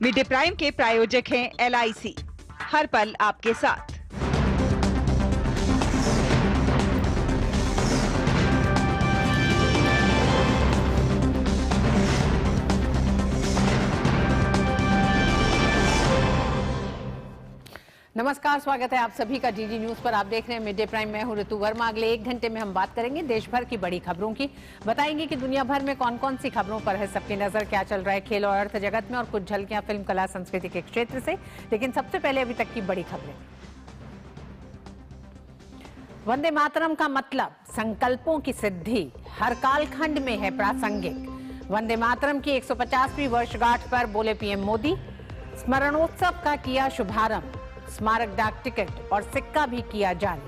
Mid day prime के प्रायोजक हैं LIC, हर पल आपके साथ। नमस्कार, स्वागत है आप सभी का डीडी न्यूज पर। आप देख रहे हैं मिड डे प्राइम। मैं हूं ऋतु वर्मा। अगले 1 घंटे में हम बात करेंगे देश भर की बड़ी खबरों की। बताएंगे कि दुनिया भर में कौन कौन सी खबरों पर है सबकी नजर, क्या चल रहा है खेल और अर्थ जगत में, और कुछ झलकियां फिल्म, कला, संस्कृति के क्षेत्र से। लेकिन सबसे पहले अभी तक की बड़ी खबरें। वंदे मातरम का मतलब संकल्पों की सिद्धि, हर कालखंड में है प्रासंगिक। वंदे मातरम की 150वीं वर्षगांठ पर बोले पीएम मोदी। स्मरणोत्सव का किया शुभारंभ, स्मारक डाक टिकट और सिक्का भी किया जारी।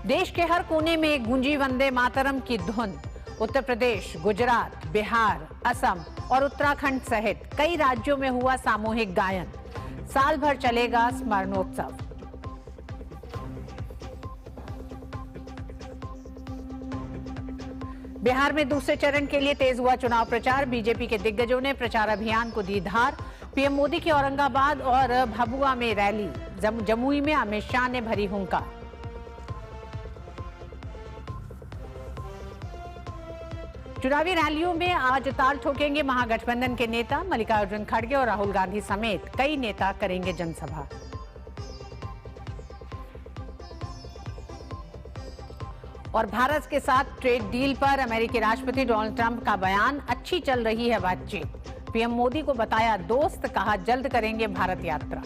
देश के हर कोने में गूंजी वंदे मातरम की धुन। उत्तर प्रदेश, गुजरात, बिहार, असम और उत्तराखंड सहित कई राज्यों में हुआ सामूहिक गायन। साल भर चलेगा स्मरणोत्सव। बिहार में दूसरे चरण के लिए तेज हुआ चुनाव प्रचार। बीजेपी के दिग्गजों ने प्रचार अभियान को दी धार। पीएम मोदी की औरंगाबाद और भभुआ में रैली। जमुई में अमित शाह ने भरी हुंकार। चुनावी रैलियों में आज ताल ठोकेंगे महागठबंधन के नेता। मल्लिकार्जुन खड़गे और राहुल गांधी समेत कई नेता करेंगे जनसभा। और भारत के साथ ट्रेड डील पर अमेरिकी राष्ट्रपति डोनाल्ड ट्रंप का बयान। अच्छी चल रही है बातचीत। पीएम मोदी को बताया दोस्त, कहा जल्द करेंगे भारत यात्रा।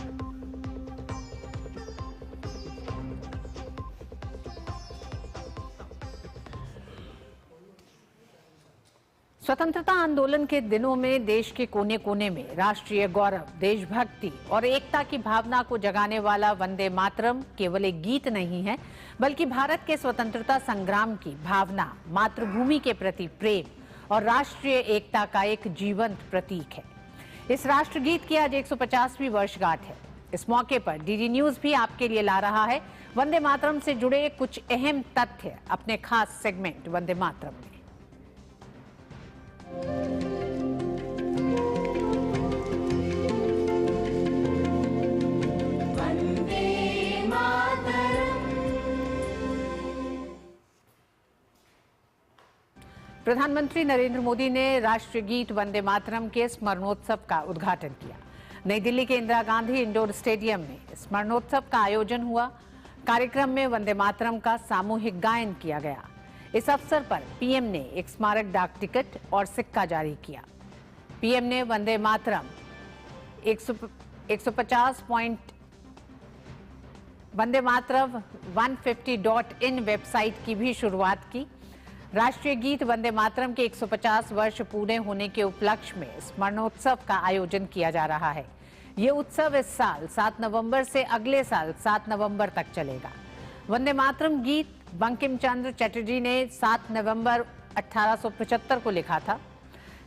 स्वतंत्रता आंदोलन के दिनों में देश के कोने कोने में राष्ट्रीय गौरव, देशभक्ति और एकता की भावना को जगाने वाला वंदे मातरम केवल एक गीत नहीं है, बल्कि भारत के स्वतंत्रता संग्राम की भावना, मातृभूमि के प्रति प्रेम और राष्ट्रीय एकता का एक जीवंत प्रतीक है। इस राष्ट्रगीत की आज 150वीं वर्षगांठ है। इस मौके पर डीडी न्यूज भी आपके लिए ला रहा है वंदे मातरम से जुड़े कुछ अहम तथ्य अपने खास सेगमेंट वंदे मातरम में। प्रधानमंत्री नरेंद्र मोदी ने राष्ट्रीय गीत वंदे मातरम के स्मरणोत्सव का उद्घाटन किया। नई दिल्ली के इंदिरा गांधी इंडोर स्टेडियम में स्मरणोत्सव का आयोजन हुआ। कार्यक्रम में वंदे मातरम का सामूहिक गायन किया गया। इस अवसर पर पीएम ने एक स्मारक डाक टिकट और सिक्का जारी किया। पीएम ने वंदे मातरम 150.in वेबसाइट की भी शुरुआत की। राष्ट्रीय गीत वंदे मातरम के 150 वर्ष पूरे होने के उपलक्ष्य में स्मरणोत्सव का आयोजन किया जा रहा है। ये उत्सव इस साल 7 नवंबर से अगले साल 7 नवंबर तक चलेगा। वंदे मातरम गीत बंकिम चंद्र चटर्जी ने 7 नवंबर 1875 को लिखा था।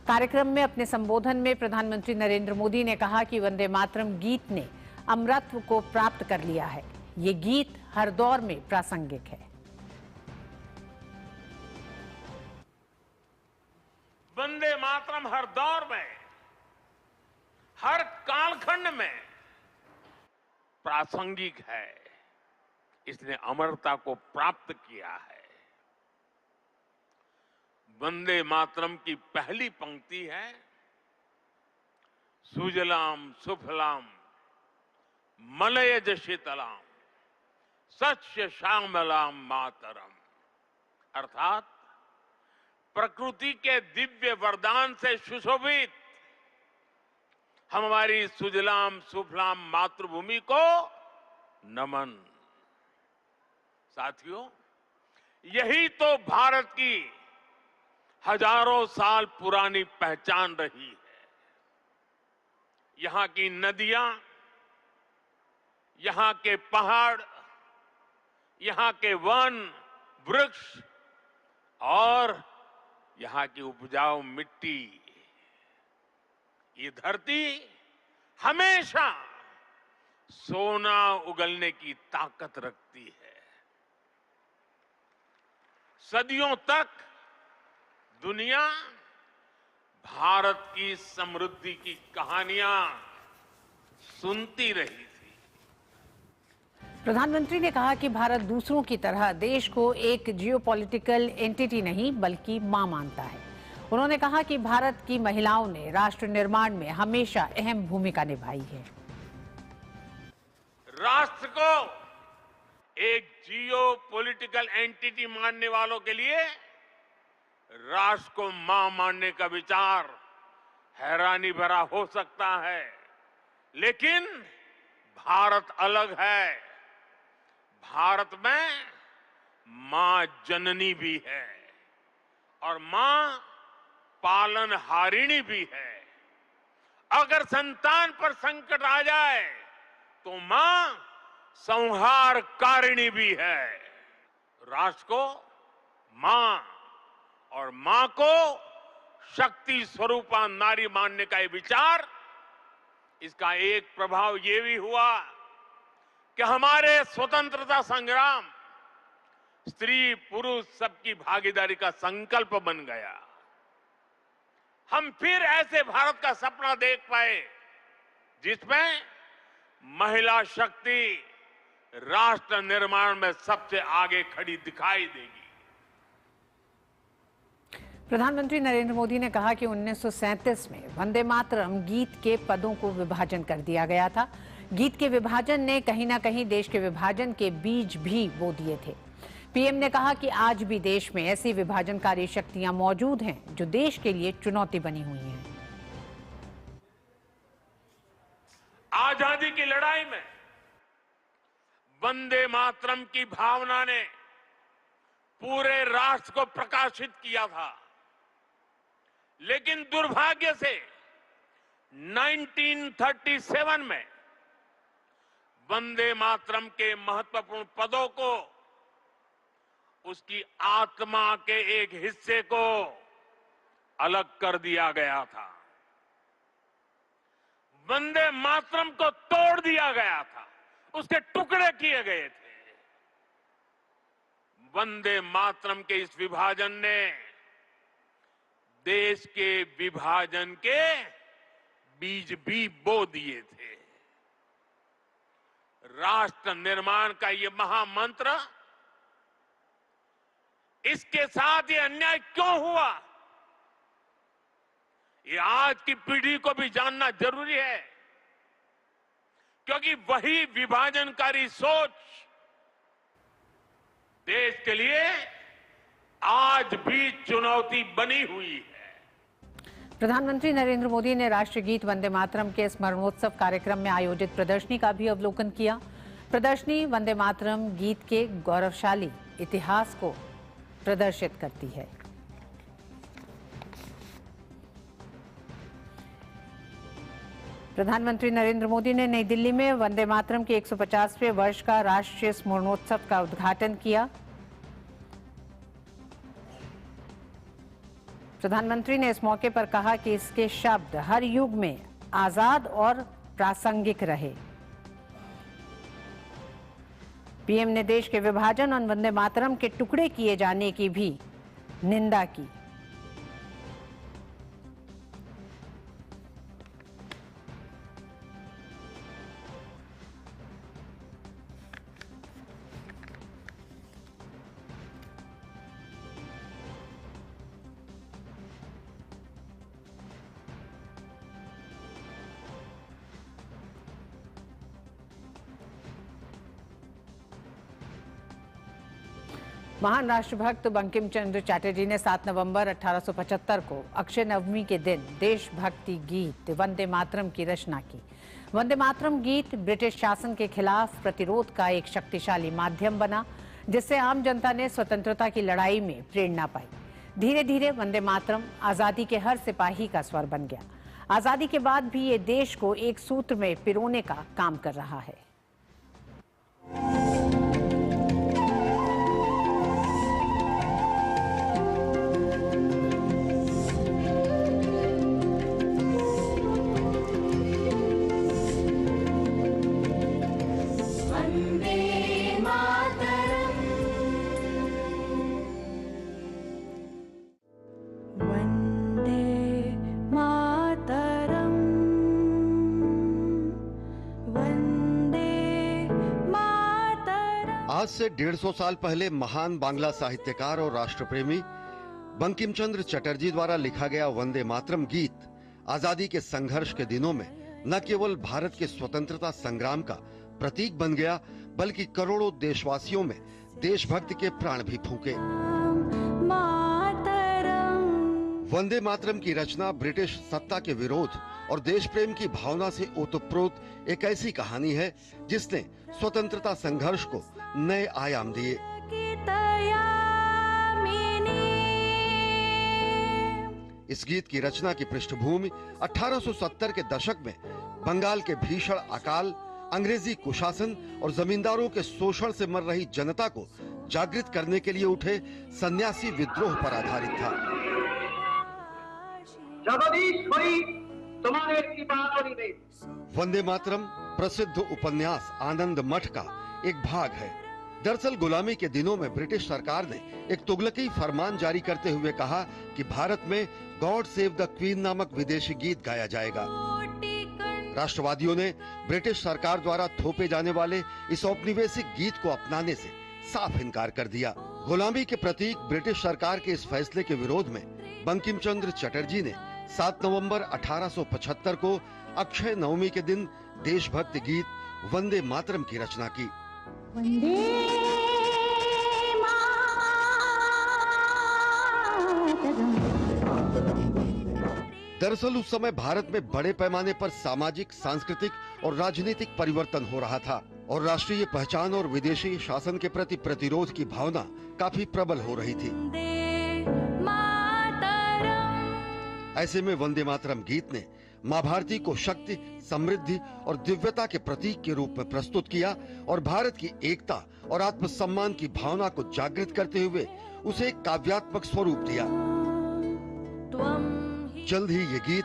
कार्यक्रम में अपने संबोधन में प्रधानमंत्री नरेंद्र मोदी ने कहा कि वंदे मातरम गीत ने अमरत्व को प्राप्त कर लिया है। ये गीत हर दौर में प्रासंगिक है। वंदे मातरम हर दौर में, हर कालखंड में प्रासंगिक है। इसने अमरता को प्राप्त किया है। वंदे मातरम की पहली पंक्ति है, सुजलाम सुफलाम मलयज शीतलाम सस्य श्यामलाम मातरम, अर्थात प्रकृति के दिव्य वरदान से सुशोभित हमारी सुजलाम सुफलाम मातृभूमि को नमन। साथियों, यही तो भारत की हजारों साल पुरानी पहचान रही है। यहां की नदियां, यहां के पहाड़, यहां के वन, वृक्ष और यहां की उपजाऊ मिट्टी, ये धरती हमेशा सोना उगलने की ताकत रखती है। सदियों तक दुनिया भारत की समृद्धि की कहानियां सुनती रही थी। प्रधानमंत्री ने कहा कि भारत दूसरों की तरह देश को एक जियोपॉलिटिकल एंटिटी नहीं बल्कि मां मानता है। उन्होंने कहा कि भारत की महिलाओं ने राष्ट्र निर्माण में हमेशा अहम भूमिका निभाई है। राष्ट्र को एक जियोपॉलिटिकल एंटिटी मानने वालों के लिए राष्ट्र को मां मानने का विचार हैरानी भरा हो सकता है, लेकिन भारत अलग है। भारत में मां जननी भी है और मां पालनहारिणी भी है। अगर संतान पर संकट आ जाए तो मां संहारकारिणी भी है। राष्ट्र को मां और मां को शक्ति स्वरूपा नारी मानने का ये विचार, इसका एक प्रभाव ये भी हुआ कि हमारे स्वतंत्रता संग्राम स्त्री पुरुष सबकी भागीदारी का संकल्प बन गया। हम फिर ऐसे भारत का सपना देख पाए जिसमें महिला शक्ति राष्ट्र निर्माण में सबसे आगे खड़ी दिखाई देगी। प्रधानमंत्री नरेंद्र मोदी ने कहा कि 1937 में वंदे मातरम गीत के पदों को विभाजन कर दिया गया था। गीत के विभाजन ने कहीं ना कहीं देश के विभाजन के बीज भी बो दिए थे। पीएम ने कहा कि आज भी देश में ऐसी विभाजनकारी शक्तियां मौजूद हैं जो देश के लिए चुनौती बनी हुई हैं। आजादी की लड़ाई में वंदे मातरम की भावना ने पूरे राष्ट्र को प्रकाशित किया था, लेकिन दुर्भाग्य से 1937 में वंदे मातरम के महत्वपूर्ण पदों को, उसकी आत्मा के एक हिस्से को अलग कर दिया गया था। वंदे मातरम को तोड़ दिया गया था, उसके टुकड़े किए गए थे। वंदे मातरम के इस विभाजन ने देश के विभाजन के बीज भी बो दिए थे। राष्ट्र निर्माण का ये महामंत्र, इसके साथ ये अन्याय क्यों हुआ, ये आज की पीढ़ी को भी जानना जरूरी है, क्योंकि वही विभाजनकारी सोच देश के लिए आज भी चुनौती बनी हुई है। प्रधानमंत्री नरेंद्र मोदी ने राष्ट्रीय गीत वंदे मातरम के स्मरणोत्सव कार्यक्रम में आयोजित प्रदर्शनी का भी अवलोकन किया। प्रदर्शनी वंदे मातरम गीत के गौरवशाली इतिहास को प्रदर्शित करती है। प्रधानमंत्री नरेंद्र मोदी ने नई दिल्ली में वंदे मातरम के 150वें वर्ष का राष्ट्रीय स्मरणोत्सव का उद्घाटन किया। प्रधानमंत्री ने इस मौके पर कहा कि इसके शब्द हर युग में आजाद और प्रासंगिक रहे। पीएम ने देश के विभाजन और वंदे मातरम के टुकड़े किए जाने की भी निंदा की। महान राष्ट्रभक्त बंकिम चंद्र चटर्जी ने 7 नवंबर 1875 को अक्षय नवमी के दिन देशभक्ति गीत वंदे मातरम की रचना की। वंदे मातरम गीत ब्रिटिश शासन के खिलाफ प्रतिरोध का एक शक्तिशाली माध्यम बना, जिससे आम जनता ने स्वतंत्रता की लड़ाई में प्रेरणा पाई। धीरे धीरे वंदे मातरम आजादी के हर सिपाही का स्वर बन गया। आजादी के बाद भी ये देश को एक सूत्र में पिरोने का काम कर रहा है। आज से 150 साल पहले महान बांग्ला साहित्यकार और राष्ट्रप्रेमी बंकिम चंद्र चटर्जी द्वारा लिखा गया वंदे मातरम गीत आजादी के संघर्ष के दिनों में न केवल भारत के स्वतंत्रता संग्राम का प्रतीक बन गया, बल्कि करोड़ों देशवासियों में देशभक्ति के प्राण भी फूंके। वंदे मातरम की रचना ब्रिटिश सत्ता के विरोध और देश प्रेम की भावना से ओतप्रोत एक ऐसी कहानी है जिसने स्वतंत्रता संघर्ष को नए आयाम दिए। इस गीत की रचना की पृष्ठभूमि 1870 के दशक में बंगाल के भीषण अकाल, अंग्रेजी कुशासन और जमींदारों के शोषण से मर रही जनता को जागृत करने के लिए उठे सन्यासी विद्रोह पर आधारित था। वंदे मातरम प्रसिद्ध उपन्यास आनंद मठ का एक भाग है। दरअसल गुलामी के दिनों में ब्रिटिश सरकार ने एक तुगलकी फरमान जारी करते हुए कहा कि भारत में गॉड सेव द क्वीन नामक विदेशी गीत गाया जाएगा। राष्ट्रवादियों ने ब्रिटिश सरकार द्वारा थोपे जाने वाले इस औपनिवेशिक गीत को अपनाने से साफ इनकार कर दिया। गुलामी के प्रतीक ब्रिटिश सरकार के इस फैसले के विरोध में बंकिम चंद्र चटर्जी ने 7 नवंबर 1875 को अक्षय नवमी के दिन देशभक्ति गीत वंदे मातरम की रचना की। दरअसल उस समय भारत में बड़े पैमाने पर सामाजिक, सांस्कृतिक और राजनीतिक परिवर्तन हो रहा था और राष्ट्रीय पहचान और विदेशी शासन के प्रति प्रतिरोध की भावना काफी प्रबल हो रही थी। ऐसे में वंदे मातरम गीत ने माँ भारती को शक्ति, समृद्धि और दिव्यता के प्रतीक के रूप में प्रस्तुत किया और भारत की एकता और आत्मसम्मान की भावना को जागृत करते हुए उसे एक काव्यात्मक स्वरूप दिया। जल्द ही ये गीत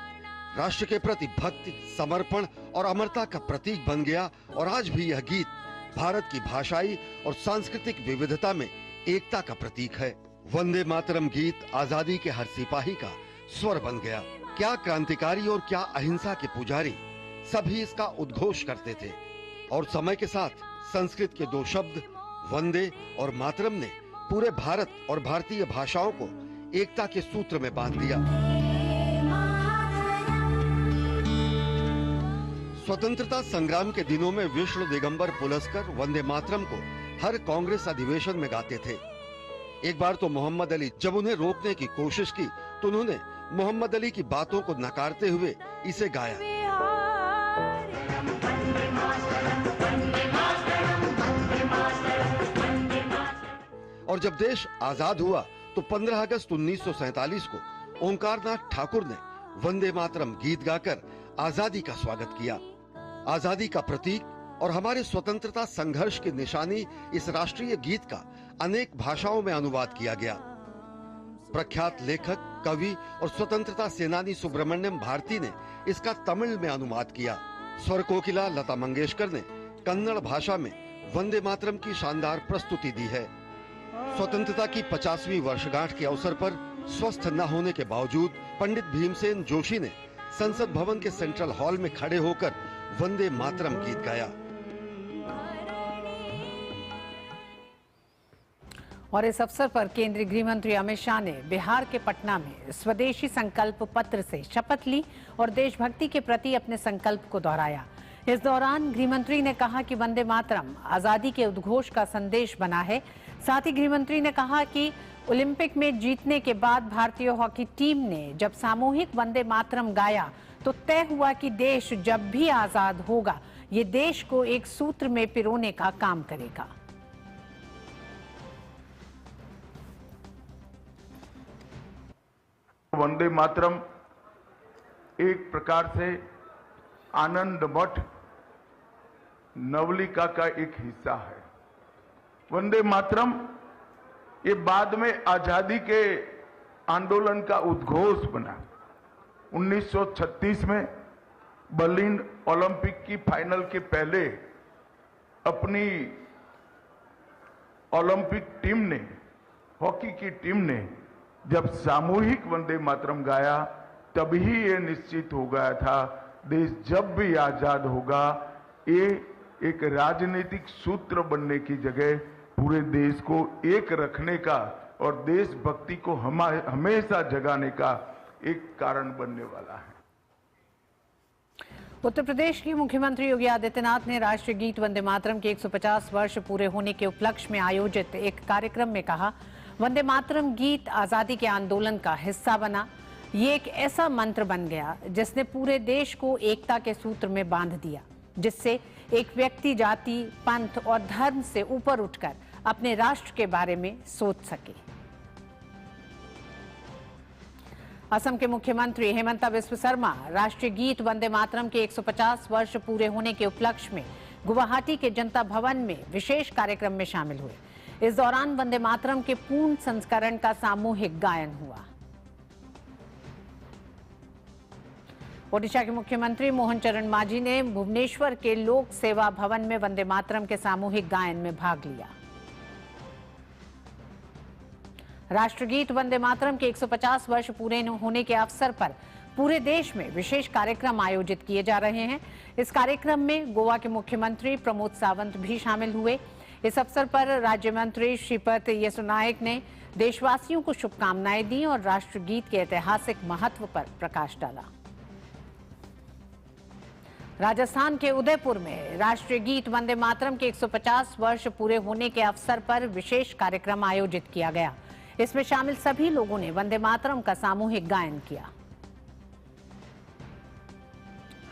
राष्ट्र के प्रति भक्ति, समर्पण और अमरता का प्रतीक बन गया और आज भी यह गीत भारत की भाषाई और सांस्कृतिक विविधता में एकता का प्रतीक है। वंदे मातरम गीत आजादी के हर सिपाही का स्वर बन गया। क्या क्रांतिकारी और क्या अहिंसा के पुजारी सभी इसका उद्घोष करते थे और समय के साथ संस्कृत के दो शब्द वंदे और मातरम ने पूरे भारत और भारतीय भाषाओं को एकता के सूत्र में बांध दिया। स्वतंत्रता संग्राम के दिनों में विष्णु दिगंबर पुलस्कर वंदे मातरम को हर कांग्रेस अधिवेशन में गाते थे। एक बार तो मोहम्मद अली जब उन्हें रोकने की कोशिश की तो उन्होंने मोहम्मद अली की बातों को नकारते हुए इसे गाया। और जब देश आजाद हुआ तो 15 अगस्त 1947 को ओंकारनाथ ठाकुर ने वंदे मातरम गीत गाकर आजादी का स्वागत किया। आजादी का प्रतीक और हमारे स्वतंत्रता संघर्ष की निशानी इस राष्ट्रीय गीत का अनेक भाषाओं में अनुवाद किया गया। प्रख्यात लेखक, कवि और स्वतंत्रता सेनानी सुब्रमण्यम भारती ने इसका तमिल में अनुवाद किया। स्वर कोकिला लता मंगेशकर ने कन्नड़ भाषा में वंदे मातरम की शानदार प्रस्तुति दी है। स्वतंत्रता की 50वीं वर्षगांठ के अवसर पर स्वस्थ न होने के बावजूद पंडित भीमसेन जोशी ने संसद भवन के सेंट्रल हॉल में खड़े होकर वंदे मातरम गीत गाया। और इस अवसर पर केंद्रीय गृह मंत्री अमित शाह ने बिहार के पटना में स्वदेशी संकल्प पत्र से शपथ ली और देशभक्ति के प्रति अपने संकल्प को दोहराया। इस दौरान गृह मंत्री ने कहा कि वंदे मातरम आजादी के उद्घोष का संदेश बना है। साथ ही गृह मंत्री ने कहा कि ओलंपिक में जीतने के बाद भारतीय हॉकी टीम ने जब सामूहिक वंदे मातरम गाया तो तय हुआ कि देश जब भी आजाद होगा ये देश को एक सूत्र में पिरोने का काम करेगा। वंदे मातरम एक प्रकार से आनंद मठ नवलिका का एक हिस्सा है। वंदे मातरम ये बाद में आजादी के आंदोलन का उद्घोष बना। 1936 में बर्लिन ओलंपिक की फाइनल के पहले अपनी ओलंपिक टीम ने, हॉकी की टीम ने जब सामूहिक वंदे मातरम गाया तभी ये निश्चित हो गया था देश जब भी आजाद होगा ये एक राजनीतिक सूत्र बनने की जगह पूरे देश को एक रखने का और देशभक्ति को हमेशा जगाने का एक कारण बनने वाला है। उत्तर प्रदेश के मुख्यमंत्री योगी आदित्यनाथ ने राष्ट्रीय गीत वंदे मातरम के 150 वर्ष पूरे होने के उपलक्ष्य में आयोजित एक कार्यक्रम में कहा, वंदे मातरम गीत आजादी के आंदोलन का हिस्सा बना। ये एक ऐसा मंत्र बन गया जिसने पूरे देश को एकता के सूत्र में बांध दिया, जिससे एक व्यक्ति जाति, पंथ और धर्म से ऊपर उठकर अपने राष्ट्र के बारे में सोच सके। असम के मुख्यमंत्री हेमंता बिस्व शर्मा राष्ट्रीय गीत वंदे मातरम के 150 वर्ष पूरे होने के उपलक्ष्य में गुवाहाटी के जनता भवन में विशेष कार्यक्रम में शामिल हुए। इस दौरान वंदे मातरम के पूर्ण संस्करण का सामूहिक गायन हुआ। ओडिशा के मुख्यमंत्री मोहन चरण मांझी ने भुवनेश्वर के लोक सेवा भवन में वंदे मातरम के सामूहिक गायन में भाग लिया। राष्ट्रगीत वंदे मातरम के 150 वर्ष पूरे होने के अवसर पर पूरे देश में विशेष कार्यक्रम आयोजित किए जा रहे हैं। इस कार्यक्रम में गोवा के मुख्यमंत्री प्रमोद सावंत भी शामिल हुए। इस अवसर पर राज्य मंत्री श्रीपद येसो नायक ने देशवासियों को शुभकामनाएं दी और राष्ट्रगीत के ऐतिहासिक महत्व पर प्रकाश डाला। राजस्थान के उदयपुर में राष्ट्रीय गीत वंदे मातरम के 150 वर्ष पूरे होने के अवसर पर विशेष कार्यक्रम आयोजित किया गया। इसमें शामिल सभी लोगों ने वंदे मातरम का सामूहिक गायन किया।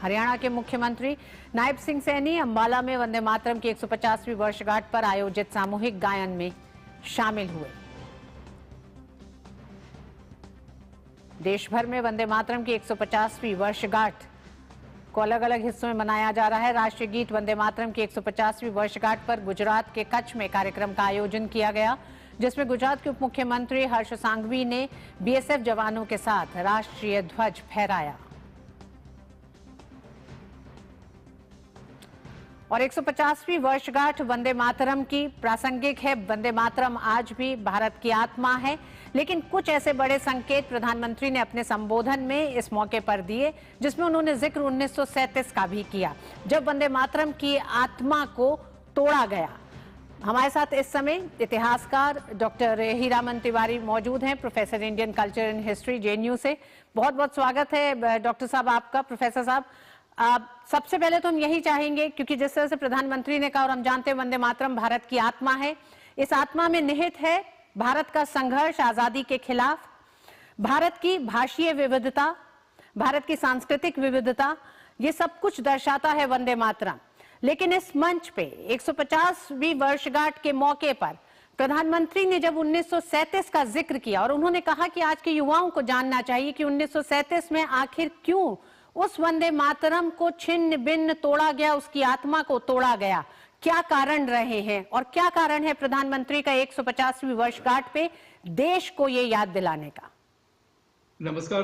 हरियाणा के मुख्यमंत्री नायब सिंह सैनी अंबाला में वंदे मातरम की 150वीं वर्षगांठ पर आयोजित सामूहिक गायन में शामिल हुए। देश भर में वंदे मातरम की 150वीं वर्षगांठ को अलग अलग हिस्सों में मनाया जा रहा है। राष्ट्रीय गीत वंदे मातरम की 150वीं वर्षगांठ पर गुजरात के कच्छ में कार्यक्रम का आयोजन किया गया, जिसमें गुजरात के उप मुख्यमंत्री हर्ष सांघवी ने बीएसएफ जवानों के साथ राष्ट्रीय ध्वज फहराया। और 150वीं वर्षगांठ वंदे मातरम की प्रासंगिक है। वंदे मातरम आज भी भारत की आत्मा है, लेकिन कुछ ऐसे बड़े संकेत प्रधानमंत्री ने अपने संबोधन में इस मौके पर दिए, जिसमें उन्होंने जिक्र 1937 का भी किया, जब वंदे मातरम की आत्मा को तोड़ा गया। हमारे साथ इस समय इतिहासकार डॉक्टर हीरामन तिवारी मौजूद हैं, professor Indian culture and history JNU से। बहुत बहुत स्वागत है डॉक्टर साहब आपका। प्रोफेसर साहब, सबसे पहले तो हम यही चाहेंगे, क्योंकि जिस तरह से प्रधानमंत्री ने कहा और हम जानते हैं वंदे मातरम भारत की आत्मा है, इस आत्मा में निहित है भारत का संघर्ष आजादी के खिलाफ, भारत की भाषीय विविधता, भारत की सांस्कृतिक विविधता, ये सब कुछ दर्शाता है वंदे मातरम। लेकिन इस मंच पे 150वीं वर्षगांठ के मौके पर प्रधानमंत्री ने जब 1937 का जिक्र किया और उन्होंने कहा कि आज के युवाओं को जानना चाहिए कि 1937 में आखिर क्यों उस वंदे मातरम को छिन्न भिन्न तोड़ा गया, उसकी आत्मा को तोड़ा गया, क्या कारण रहे हैं और क्या कारण है प्रधानमंत्री का 150वीं वर्षगांठ पे देश को ये याद दिलाने का? नमस्कार,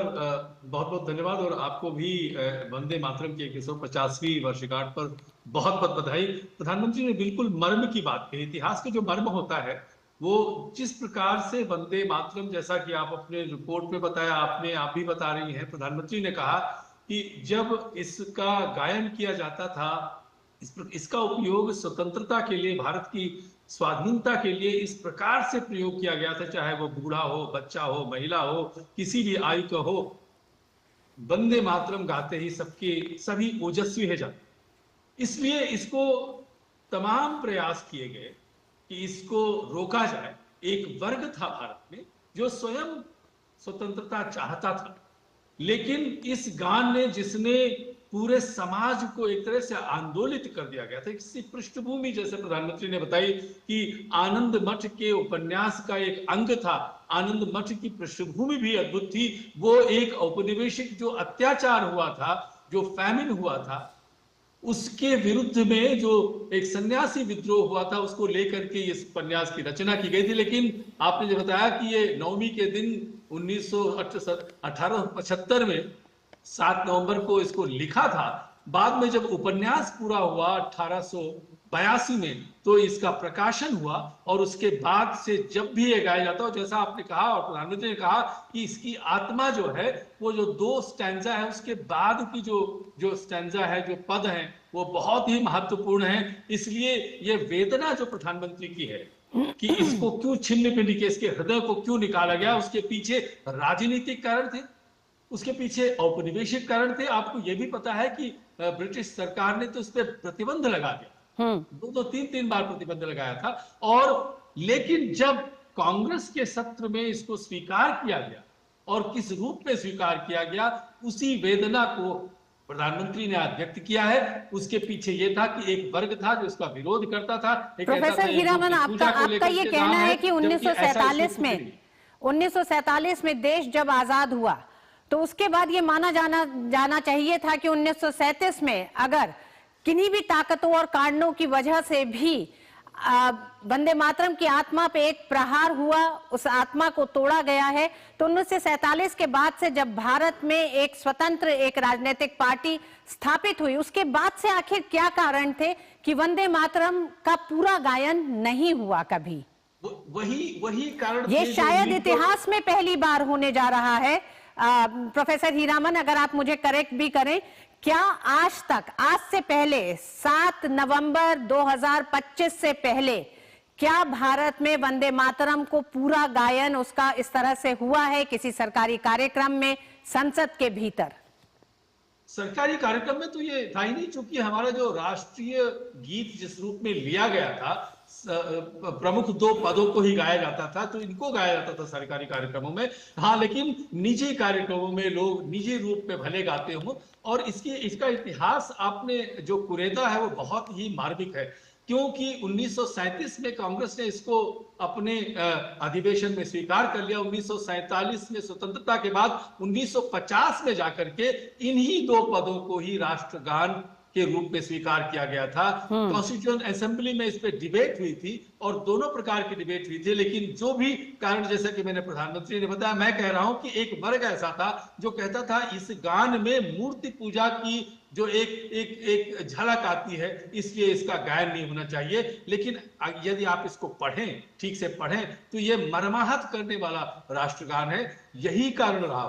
बहुत बहुत धन्यवाद और आपको भी वंदे मातरम की 150वीं वर्षगांठ पर बहुत बहुत बधाई। प्रधानमंत्री ने बिल्कुल मर्म की बात कही। इतिहास का जो मर्म होता है वो जिस प्रकार से वंदे मातरम, जैसा कि आप अपने रिपोर्ट में बताया, आप भी बता रही हैं, प्रधानमंत्री ने कहा कि जब इसका गायन किया जाता था, इसका उपयोग स्वतंत्रता के लिए, भारत की स्वाधीनता के लिए इस प्रकार से प्रयोग किया गया था, चाहे वो बूढ़ा हो, बच्चा हो, महिला हो, किसी भी आयु का हो, वंदे मातरम गाते ही सभी ओजस्वी हो जाते। इसलिए इसको तमाम प्रयास किए गए कि इसको रोका जाए। एक वर्ग था भारत में जो स्वयं स्वतंत्रता चाहता था, लेकिन इस गान ने, जिसने पूरे समाज को एक तरह से आंदोलित कर दिया गया था, इसकी पृष्ठभूमि जैसे प्रधानमंत्री ने बताई कि आनंद मठ के उपन्यास का एक अंग था। आनंद मठ की पृष्ठभूमि भी अद्भुत थी। वो एक औपनिवेशिक जो अत्याचार हुआ था, जो फैमिन हुआ था, उसके विरुद्ध में जो एक सन्यासी विद्रोह हुआ था, उसको लेकर के इस उपन्यास की रचना की गई थी। लेकिन आपने जो बताया कि ये नवमी के दिन 1875 में 7 नवंबर को इसको लिखा था। बाद में जब उपन्यास पूरा हुआ 1882 में, तो इसका प्रकाशन हुआ और उसके बाद से जब भी ये गाया जाता है, जैसा आपने कहा और प्रधानमंत्री ने कहा कि इसकी आत्मा जो है, वो जो 2 स्टैंजा है, उसके बाद की जो स्टैंजा है, जो पद है, वो बहुत ही महत्वपूर्ण है। इसलिए ये वेदना जो प्रधानमंत्री की है कि इसको क्यों छिन्न भिन्न किया, इसके हृदय को क्यों निकाला गया। उसके पीछे राजनीतिक कारण थे, उसके पीछे औपनिवेशिक कारण थे। आपको यह भी पता है कि ब्रिटिश सरकार ने तो उस पर प्रतिबंध लगा दिया, दो तीन बार प्रतिबंध लगाया था। और लेकिन जब कांग्रेस के सत्र में इसको स्वीकार किया गया और किस रूप में स्वीकार किया गया, उसी वेदना को प्रधानमंत्री ने आज व्यक्त किया है। उसके पीछे यह था कि एक वर्ग था जो इसका विरोध करता था। प्रोफेसर हीरामन, आपका ये कहना है कि 1947 में देश जब आजाद हुआ तो उसके बाद ये माना जाना चाहिए था कि 1937 में अगर किन्हीं भी ताकतों और कारणों की वजह से भी वंदे मातरम की आत्मा पे एक प्रहार हुआ, उस आत्मा को तोड़ा गया है, तो 1947 के बाद से जब भारत में एक स्वतंत्र एक राजनीतिक पार्टी स्थापित हुई, उसके बाद से आखिर क्या कारण थे कि वंदे मातरम का पूरा गायन नहीं हुआ कभी? वही कारण ये शायद इतिहास में पहली बार होने जा रहा है। प्रोफेसर हीरामन, अगर आप मुझे करेक्ट भी करें, क्या आज तक, आज से पहले 7 नवंबर 2025 से पहले क्या भारत में वंदे मातरम को पूरा गायन उसका इस तरह से हुआ है किसी सरकारी कार्यक्रम में, संसद के भीतर? सरकारी कार्यक्रम में तो ये था ही नहीं, क्योंकि हमारा जो राष्ट्रीय गीत जिस रूप में लिया गया था, प्रमुख 2 पदों को ही गाया जाता था, तो इनको गाया जाता था सरकारी कार्यक्रमों में। हाँ, लेकिन निजी कार्यक्रमों में लोग निजी रूप में भले गाते हों। और इसका इतिहास आपने जो कुरेदा है वो बहुत ही मार्मिक है, क्योंकि 1937 में कांग्रेस ने इसको अपने अधिवेशन में स्वीकार कर लिया। 1947 में स्वतंत्रता के बाद 1950 में जाकर के इन्हीं 2 पदों को ही राष्ट्रगान के रूप में स्वीकार किया गया था। कॉन्स्टिट्यूएंट असेंबली में इस पे डिबेट हुई थी और दोनों प्रकार की डिबेट हुई थी, लेकिन जो भी कारण, जैसा कि मैंने प्रधानमंत्री ने बताया, मैं कह रहा हूं कि एक वर्ग ऐसा था जो कहता था इस गान में मूर्ति पूजा की जो एक झलक आती है, इसलिए इसका गायन नहीं होना चाहिए। लेकिन यदि आप इसको पढ़ें, ठीक से पढ़ें, तो ये मर्माहत करने वाला राष्ट्रगान है। यही कारण रहा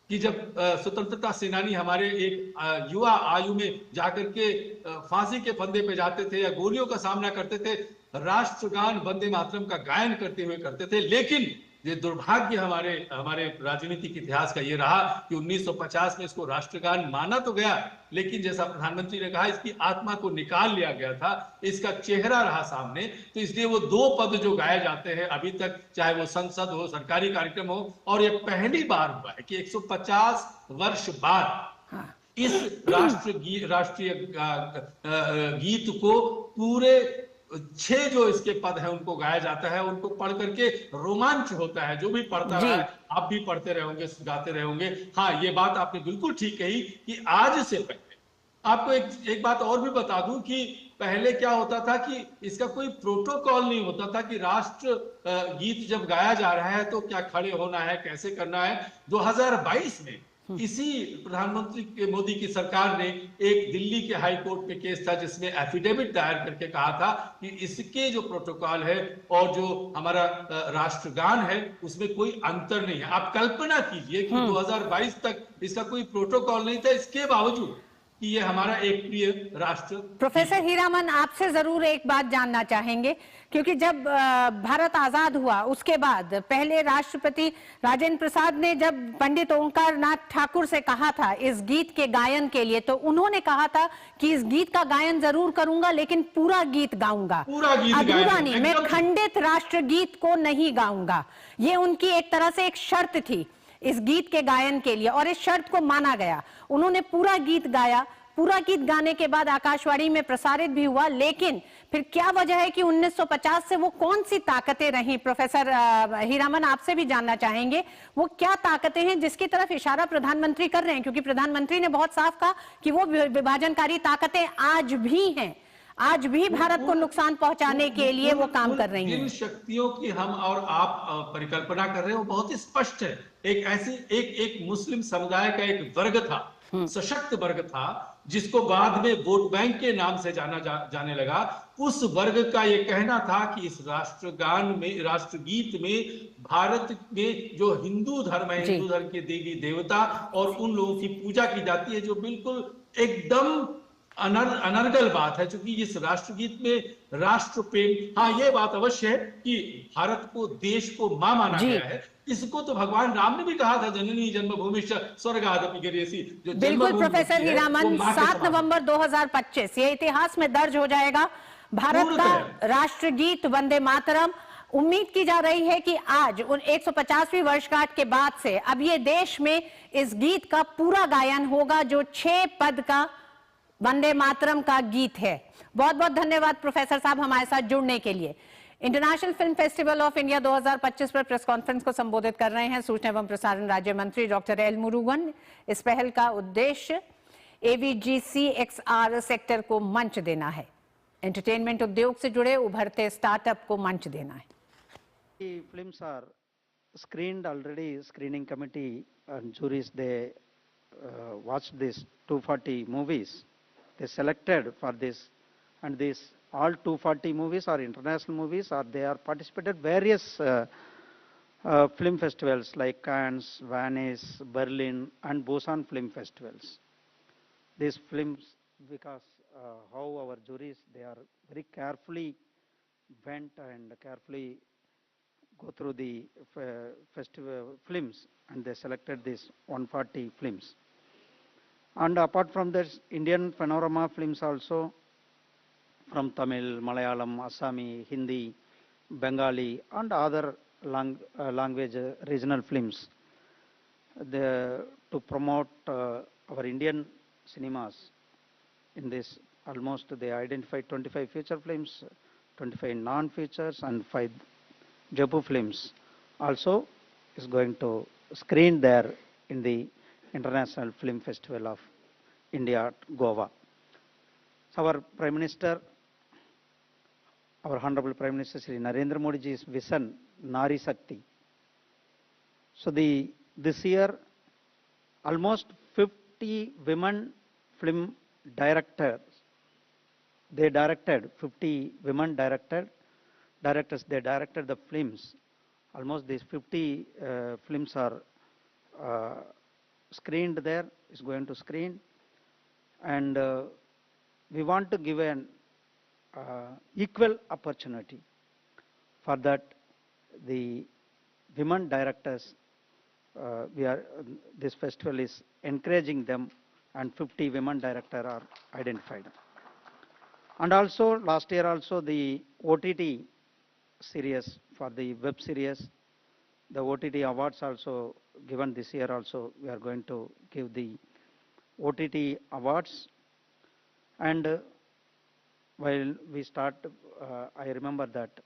कि जब स्वतंत्रता सेनानी हमारे एक युवा आयु में जाकर के फांसी के फंदे पे जाते थे या गोलियों का सामना करते थे, राष्ट्रगान वंदे मातरम का गायन करते थे। लेकिन ये दुर्भाग्य हमारे राजनीतिक इतिहास का ये रहा कि 1950 में इसको राष्ट्रगान माना तो गया, लेकिन जैसा प्रधानमंत्री ने कहा, इसकी आत्मा को निकाल लिया गया था, इसका चेहरा रहा सामने। तो इसलिए वो 2 पद जो गाए जाते हैं अभी तक, चाहे वो संसद हो, सरकारी कार्यक्रम हो, और ये पहली बार हुआ है कि 150 वर्ष बाद इस राष्ट्रीय गीत को पूरे 6 जो इसके पद है उनको गाया जाता है। उनको पढ़ करके रोमांच होता है, जो भी पढ़ता है, आप भी पढ़ते रहे होंगे, गाते रहे होंगे। हाँ, ये बात आपने बिल्कुल ठीक कही कि आज से पहले आपको एक बात और भी बता दूं कि पहले क्या होता था कि इसका कोई प्रोटोकॉल नहीं होता था कि राष्ट्र गीत जब गाया जा रहा है तो क्या खड़े होना है, कैसे करना है। 2022 में इसी प्रधानमंत्री के मोदी की सरकार ने एक दिल्ली के हाई कोर्ट में केस था जिसमें एफिडेविट दायर करके कहा था कि इसके जो प्रोटोकॉल है और जो हमारा राष्ट्रगान है उसमें कोई अंतर नहीं है। आप कल्पना कीजिए कि 2022 तक इसका कोई प्रोटोकॉल नहीं था, इसके बावजूद कि ये हमारा एक प्रिय राष्ट्र। प्रोफेसर हीरामन, आपसे जरूर एक बात जानना चाहेंगे, क्योंकि जब भारत आजाद हुआ उसके बाद पहले राष्ट्रपति राजेंद्र प्रसाद ने जब पंडित ओंकार नाथ ठाकुर से कहा था इस गीत के गायन के लिए, तो उन्होंने कहा था कि इस गीत का गायन जरूर करूंगा लेकिन पूरा गीत गाऊंगा, अधूरा नहीं, मैं खंडित राष्ट्र गीत को नहीं गाऊंगा। ये उनकी एक तरह से एक शर्त थी इस गीत के गायन के लिए, और इस शर्त को माना गया। उन्होंने पूरा गीत गाया, पूरा गीत गाने के बाद आकाशवाणी में प्रसारित भी हुआ। लेकिन फिर क्या वजह है कि 1950 से वो कौन सी ताकतें रहीं? प्रोफेसर हीरामन, आपसे भी जानना चाहेंगे वो क्या ताकतें हैं जिसकी तरफ इशारा प्रधानमंत्री कर रहे हैं, क्योंकि प्रधानमंत्री ने बहुत साफ कहा कि वो विभाजनकारी ताकतें आज भी हैं, आज भी भारत को नुकसान पहुंचाने के लिए वो काम कर रही हैं। जिन शक्तियों की हम और आप परिकल्पना कर रहे हैं वो बहुत ही स्पष्ट है। एक मुस्लिम समुदाय का एक वर्ग था, सशक्त वर्ग था, जिसको बाद में वोट बैंक के नाम से जाने लगा। उस वर्ग का ये कहना था कि इस राष्ट्रगान में, राष्ट्रगीत में भारत में जो हिंदू धर्म है, हिंदू धर्म के देवी देवता और उन लोगों की पूजा की जाती है, जो बिल्कुल एकदम अनर्गल बात है। क्योंकि इस राष्ट्रगीत में राष्ट्र प्रेम। हाँ, ये बात अवश्य है कि भारत को, देश को मां माना जी। गया है। इसको तो भगवान राम ने भी कहा था, जननी जन्मभूमि स्वर्गादपि गरीयसी। जो बिल्कुल जन्मभूमि प्रोफेसर होती है, वो हीरामन, मां के 7 समान है। नवंबर 2025 ये इतिहास में दर्ज हो जाएगा। भारत का पूर्णतः। राष्ट्रगीत वंदे मातरम। उम्मीद की जा रही है कि आज उन 150वीं वर्षगांठ के बाद से अब ये देश में इस गीत का पूरा गायन होगा, जो 6 पद का वंदे मातरम का गीत है। बहुत बहुत धन्यवाद प्रोफेसर साहब हमारे साथ जुड़ने के लिए। International film festival of India 2025 पर प्रेस कॉन्फ्रेंस को संबोधित कर रहे हैं सूचना एवं प्रसारण राज्य मंत्री डॉक्टर एल मुरुगन। इस पहल का उद्देश्य एवीजीसी एक्सआर सेक्टर को मंच देना है, एंटरटेनमेंट उद्योग से जुड़े उभरते स्टार्टअप को मंच देना है। Films are screened already. Screening committee and juries, they watched these 240 movies. They selected for this, and these all 240 movies are international movies, or they are participated various film festivals like Cannes, Venice, Berlin, and Busan film festivals. These films, because how our juries, they are very carefully went and carefully go through the festival films, and they selected these 140 films. And apart from this, Indian panorama films also, from Tamil, Malayalam, Assami, Hindi, Bengali, and other language regional films, to promote our Indian cinemas. In this, almost they identified 25 feature films, 25 non-features, and 5 Jaipur films also is going to screen there in the International Film Festival of India at Goa. So our Prime Minister, our Honorable Prime Minister Shri Narendra Modi ji's vision, Nari Shakti. So this year almost 50 women film directors, they directed 50 women directors, they directed the films. Almost these 50 films are screened there, is going to screen. And we want to give an equal opportunity. For that, the women directors, this festival is encouraging them, and 50 women directors are identified. And also, last year also, the OTT series, for the web series, the OTT awards also given this year also. We are going to give the OTT awards. And while we start, I remember that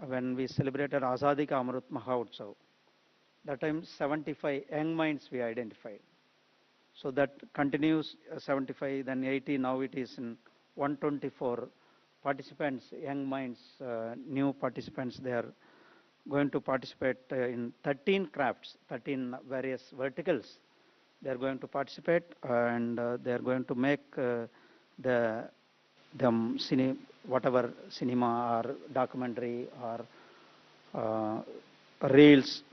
when we celebrated Azadi Ka Amrit Mahotsav, that time 75 young minds we identified. So that continues 75, then 80, now it is in 124 participants, young minds, new participants. They are going to participate in 13 crafts, 13 various verticals. They are going to participate, and they are going to make whatever cinema or documentary or reels.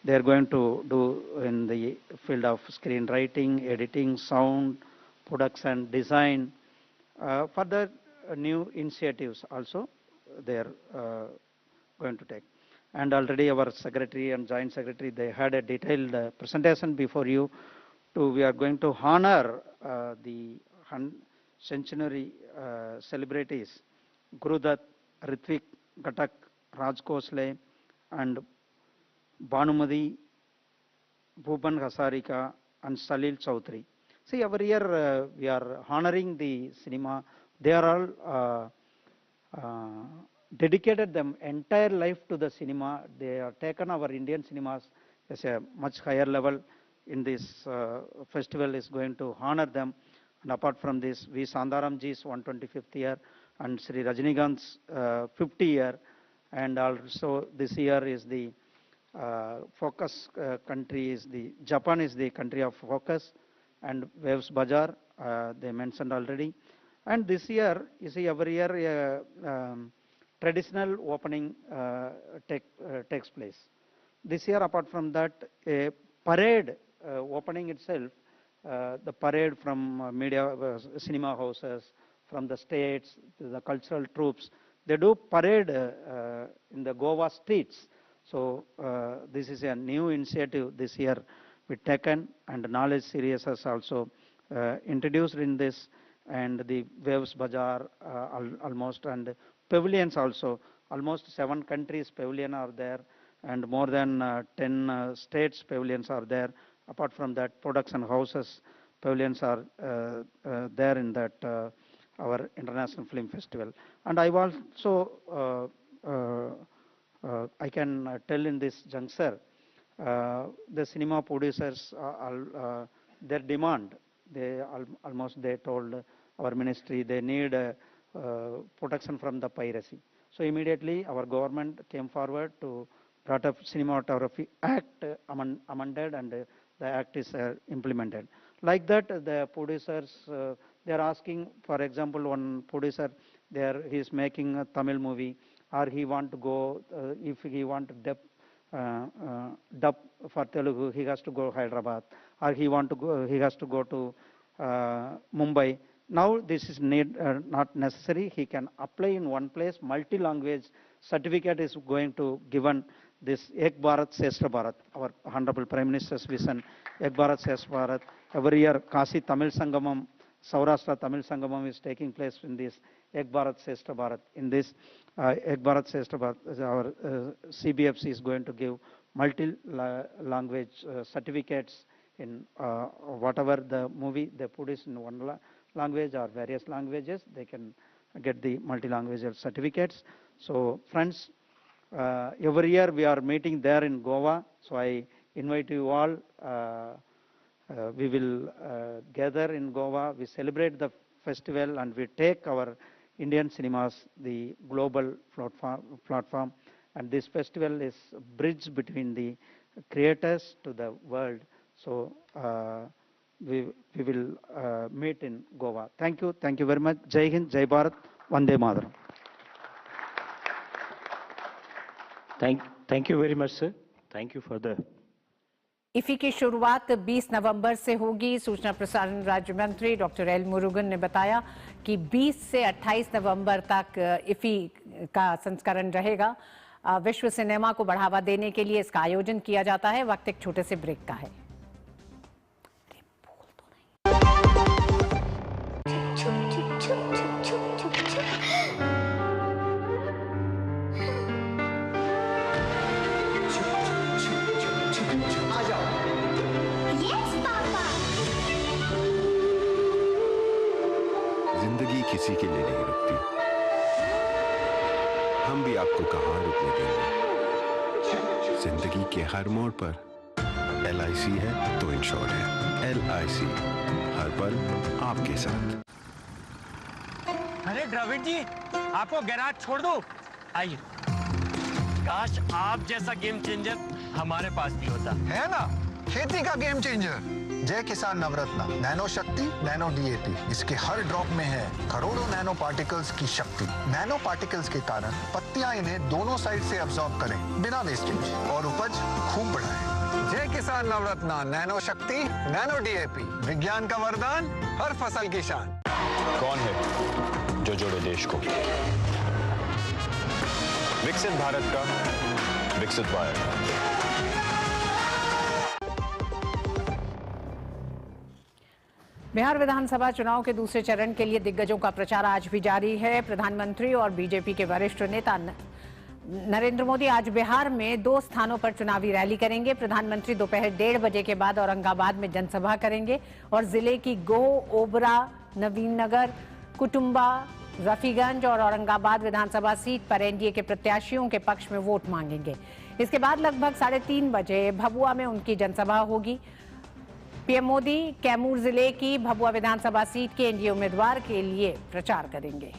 They are going to do in the field of screenwriting, editing, sound, production, design. Further new initiatives also they are going to take. And already our secretary and joint secretary, they had a detailed presentation before you. We are going to honor the centenary celebrities, Gurudutt, Ritvik, Ghatak, Raj Khosle, and Bhanumati, Bhuban Hasarika, and Salil Chaudhary. See, every year we are honoring the cinema. They are all dedicated them entire life to the cinema. They have taken our Indian cinemas as a much higher level. In this festival is going to honor them. And apart from this, V. Sandaram ji's 125th year and Sri Rajinikanth's 50 year. And also this year is the focus country is the Japan is the country of focus, and Waves Bazaar they mentioned already. And this year, you see, every year traditional opening takes place. This year, apart from that, a parade opening itself, the parade from media cinema houses, from the states, the cultural troops, they do parade in the Goa streets. So this is a new initiative this year we taken, and knowledge series has also introduced in this, and the Waves Bazaar almost, and pavilions also, almost 7 countries pavilion are there, and more than 10 states pavilions are there. Apart from that, production houses pavilions are there in that our International Film Festival. And I also I can tell in this juncture, the cinema producers, their demand, they almost they told our ministry they need protection from the piracy. So immediately our government came forward to brought up Cinematography Act amended, and the act is implemented. Like that, the producers they are asking, for example, one producer there he is making a Tamil movie, or he want to go if he want to dub for Telugu, he has to go Hyderabad, or he want to go, he has to go to Mumbai. Now this is not necessary. He can apply in one place. Multi-language certificate is going to given. This Ek Bharat Shreshtha Bharat, our Honorable Prime Minister's vision, Ek Bharat Shreshtha Bharat. Every year Kashi Tamil Sangamam, Saurashtra Tamil Sangamam is taking place in this Ek Bharat Shreshtha Bharat. In this Ek Bharat Shreshtha Bharat, our CBFC is going to give multi-language certificates in whatever the movie they produce in one language or various languages, they can get the multi-language certificates. So friends, every year we are meeting there in Goa, so I invite you all. We will gather in Goa, we celebrate the festival, and we take our Indian cinemas the global platform, and this festival is a bridge between the creators to the world. So we will meet in Goa. Thank you very much. Jai Hind, Jai Bharat, Vande Mataram. Thank you very much, sir. Thank you for the. इफ़ी की शुरुआत 20 नवंबर से होगी। सूचना प्रसारण राज्य मंत्री doctor L Murugan ने बताया कि 20 से 28 नवंबर तक इफ़ी का संस्करण रहेगा। विश्व सिनेमा को बढ़ावा देने के लिए इसका आयोजन किया जाता है। वक्त एक छोटे से ब्रेक का है। किसी के लिए नहीं रुकती, हम भी आपको कहां रुकने देंगे। जिंदगी के हर मोड़ पर LIC है तो इंश्योर है। LIC, हर पल आपके साथ। अरे द्रविड़ जी, आपको गैराज छोड़ दो, आइए। काश आप जैसा गेम चेंजर हमारे पास भी होता। है ना, खेती का गेम चेंजर जय किसान नवरत्न नैनो शक्ति नैनो DAP। इसके हर ड्रॉप में है करोड़ों नैनो पार्टिकल्स की शक्ति। नैनो पार्टिकल्स के कारण पत्तियां इन्हें दोनों साइड से अब्सॉर्ब करें बिना वेस्टेज और उपज खूब बढ़ाएं। जय किसान नवरत्न नैनो शक्ति नैनो DAP, विज्ञान का वरदान, हर फसल की शान। कौन है जो जोड़े देश को? विकसित भारत का विकसित भारत। बिहार विधानसभा चुनाव के दूसरे चरण के लिए दिग्गजों का प्रचार आज भी जारी है। प्रधानमंत्री और बीजेपी के वरिष्ठ नेता नरेंद्र मोदी आज बिहार में 2 स्थानों पर चुनावी रैली करेंगे। प्रधानमंत्री दोपहर 1:30 बजे के बाद औरंगाबाद में जनसभा करेंगे और जिले की गोह, ओबरा, नवीननगर, कुटुंबा, रफीगंज और औरंगाबाद विधानसभा सीट पर एनडीए के प्रत्याशियों के पक्ष में वोट मांगेंगे। इसके बाद लगभग 3:30 बजे भभुआ में उनकी जनसभा होगी। पीएम मोदी कैमूर जिले की भभुआ विधानसभा सीट के एनडीए उम्मीदवार के लिए प्रचार करेंगे।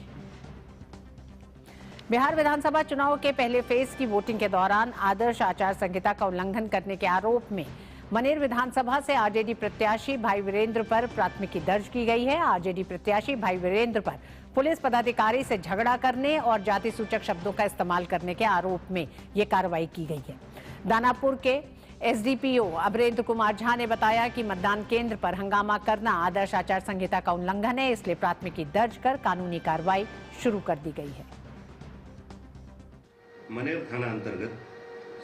बिहार विधानसभा चुनाव के पहले फेज की वोटिंग के दौरान आदर्श आचार संहिता का उल्लंघन करने के आरोप में मनेर विधानसभा से आरजेडी प्रत्याशी भाई वीरेंद्र पर प्राथमिकी दर्ज की गई है। आरजेडी प्रत्याशी भाई वीरेंद्र पर पुलिस पदाधिकारी से झगड़ा करने और जाति सूचक शब्दों का इस्तेमाल करने के आरोप में यह कार्रवाई की गई है। दानापुर के एसडीपीओ अमरेंद्र कुमार झा ने बताया कि मतदान केंद्र पर हंगामा करना आदर्श आचार संहिता का उल्लंघन है, इसलिए प्राथमिकी दर्ज कर कानूनी कार्रवाई शुरू कर दी गई है। मनेर थाना अंतर्गत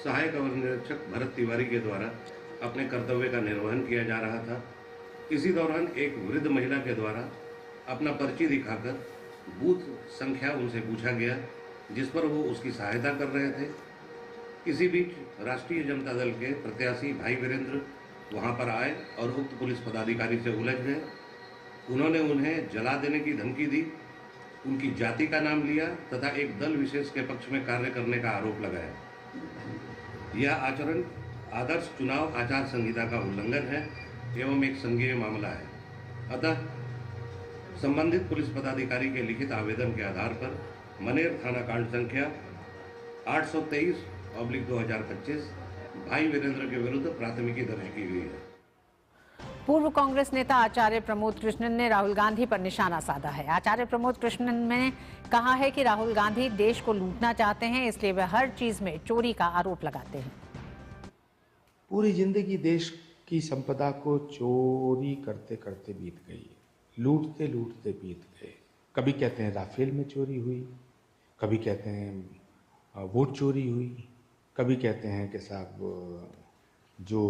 सहायक अवर निरीक्षक भरत तिवारी के द्वारा अपने कर्तव्य का निर्वहन किया जा रहा था। इसी दौरान एक वृद्ध महिला के द्वारा अपना पर्ची दिखाकर बूथ संख्या उनसे पूछा गया, जिस पर वो उसकी सहायता कर रहे थे। इसी बीच राष्ट्रीय जनता दल के प्रत्याशी भाई वीरेंद्र वहां पर आए और उक्त पुलिस पदाधिकारी से उलझ गए। उन्होंने उन्हें जला देने की धमकी दी, उनकी जाति का नाम लिया तथा एक दल विशेष के पक्ष में कार्य करने का आरोप लगाया। यह आचरण आदर्श चुनाव आचार संहिता का उल्लंघन है एवं एक संज्ञेय मामला है। अतः संबंधित पुलिस पदाधिकारी के लिखित आवेदन के आधार पर मनेर थाना कांड संख्या 823/2025 भाई वीरेंद्र के विरुद्ध प्राथमिकी दर्ज की गई है। पूर्व कांग्रेस नेता आचार्य प्रमोद कृष्णन ने राहुल गांधी पर निशाना साधा है। आचार्य प्रमोद कृष्णन ने कहा है कि राहुल गांधी देश को लूटना चाहते हैं, इसलिए वे हर चीज में चोरी का आरोप लगाते हैं। पूरी जिंदगी देश की संपदा को चोरी करते करते बीत गई, लूटते लूटते बीत गए। कभी कहते हैं राफेल में चोरी हुई, कभी कहते हैं वोट चोरी हुई, कभी कहते हैं कि साहब जो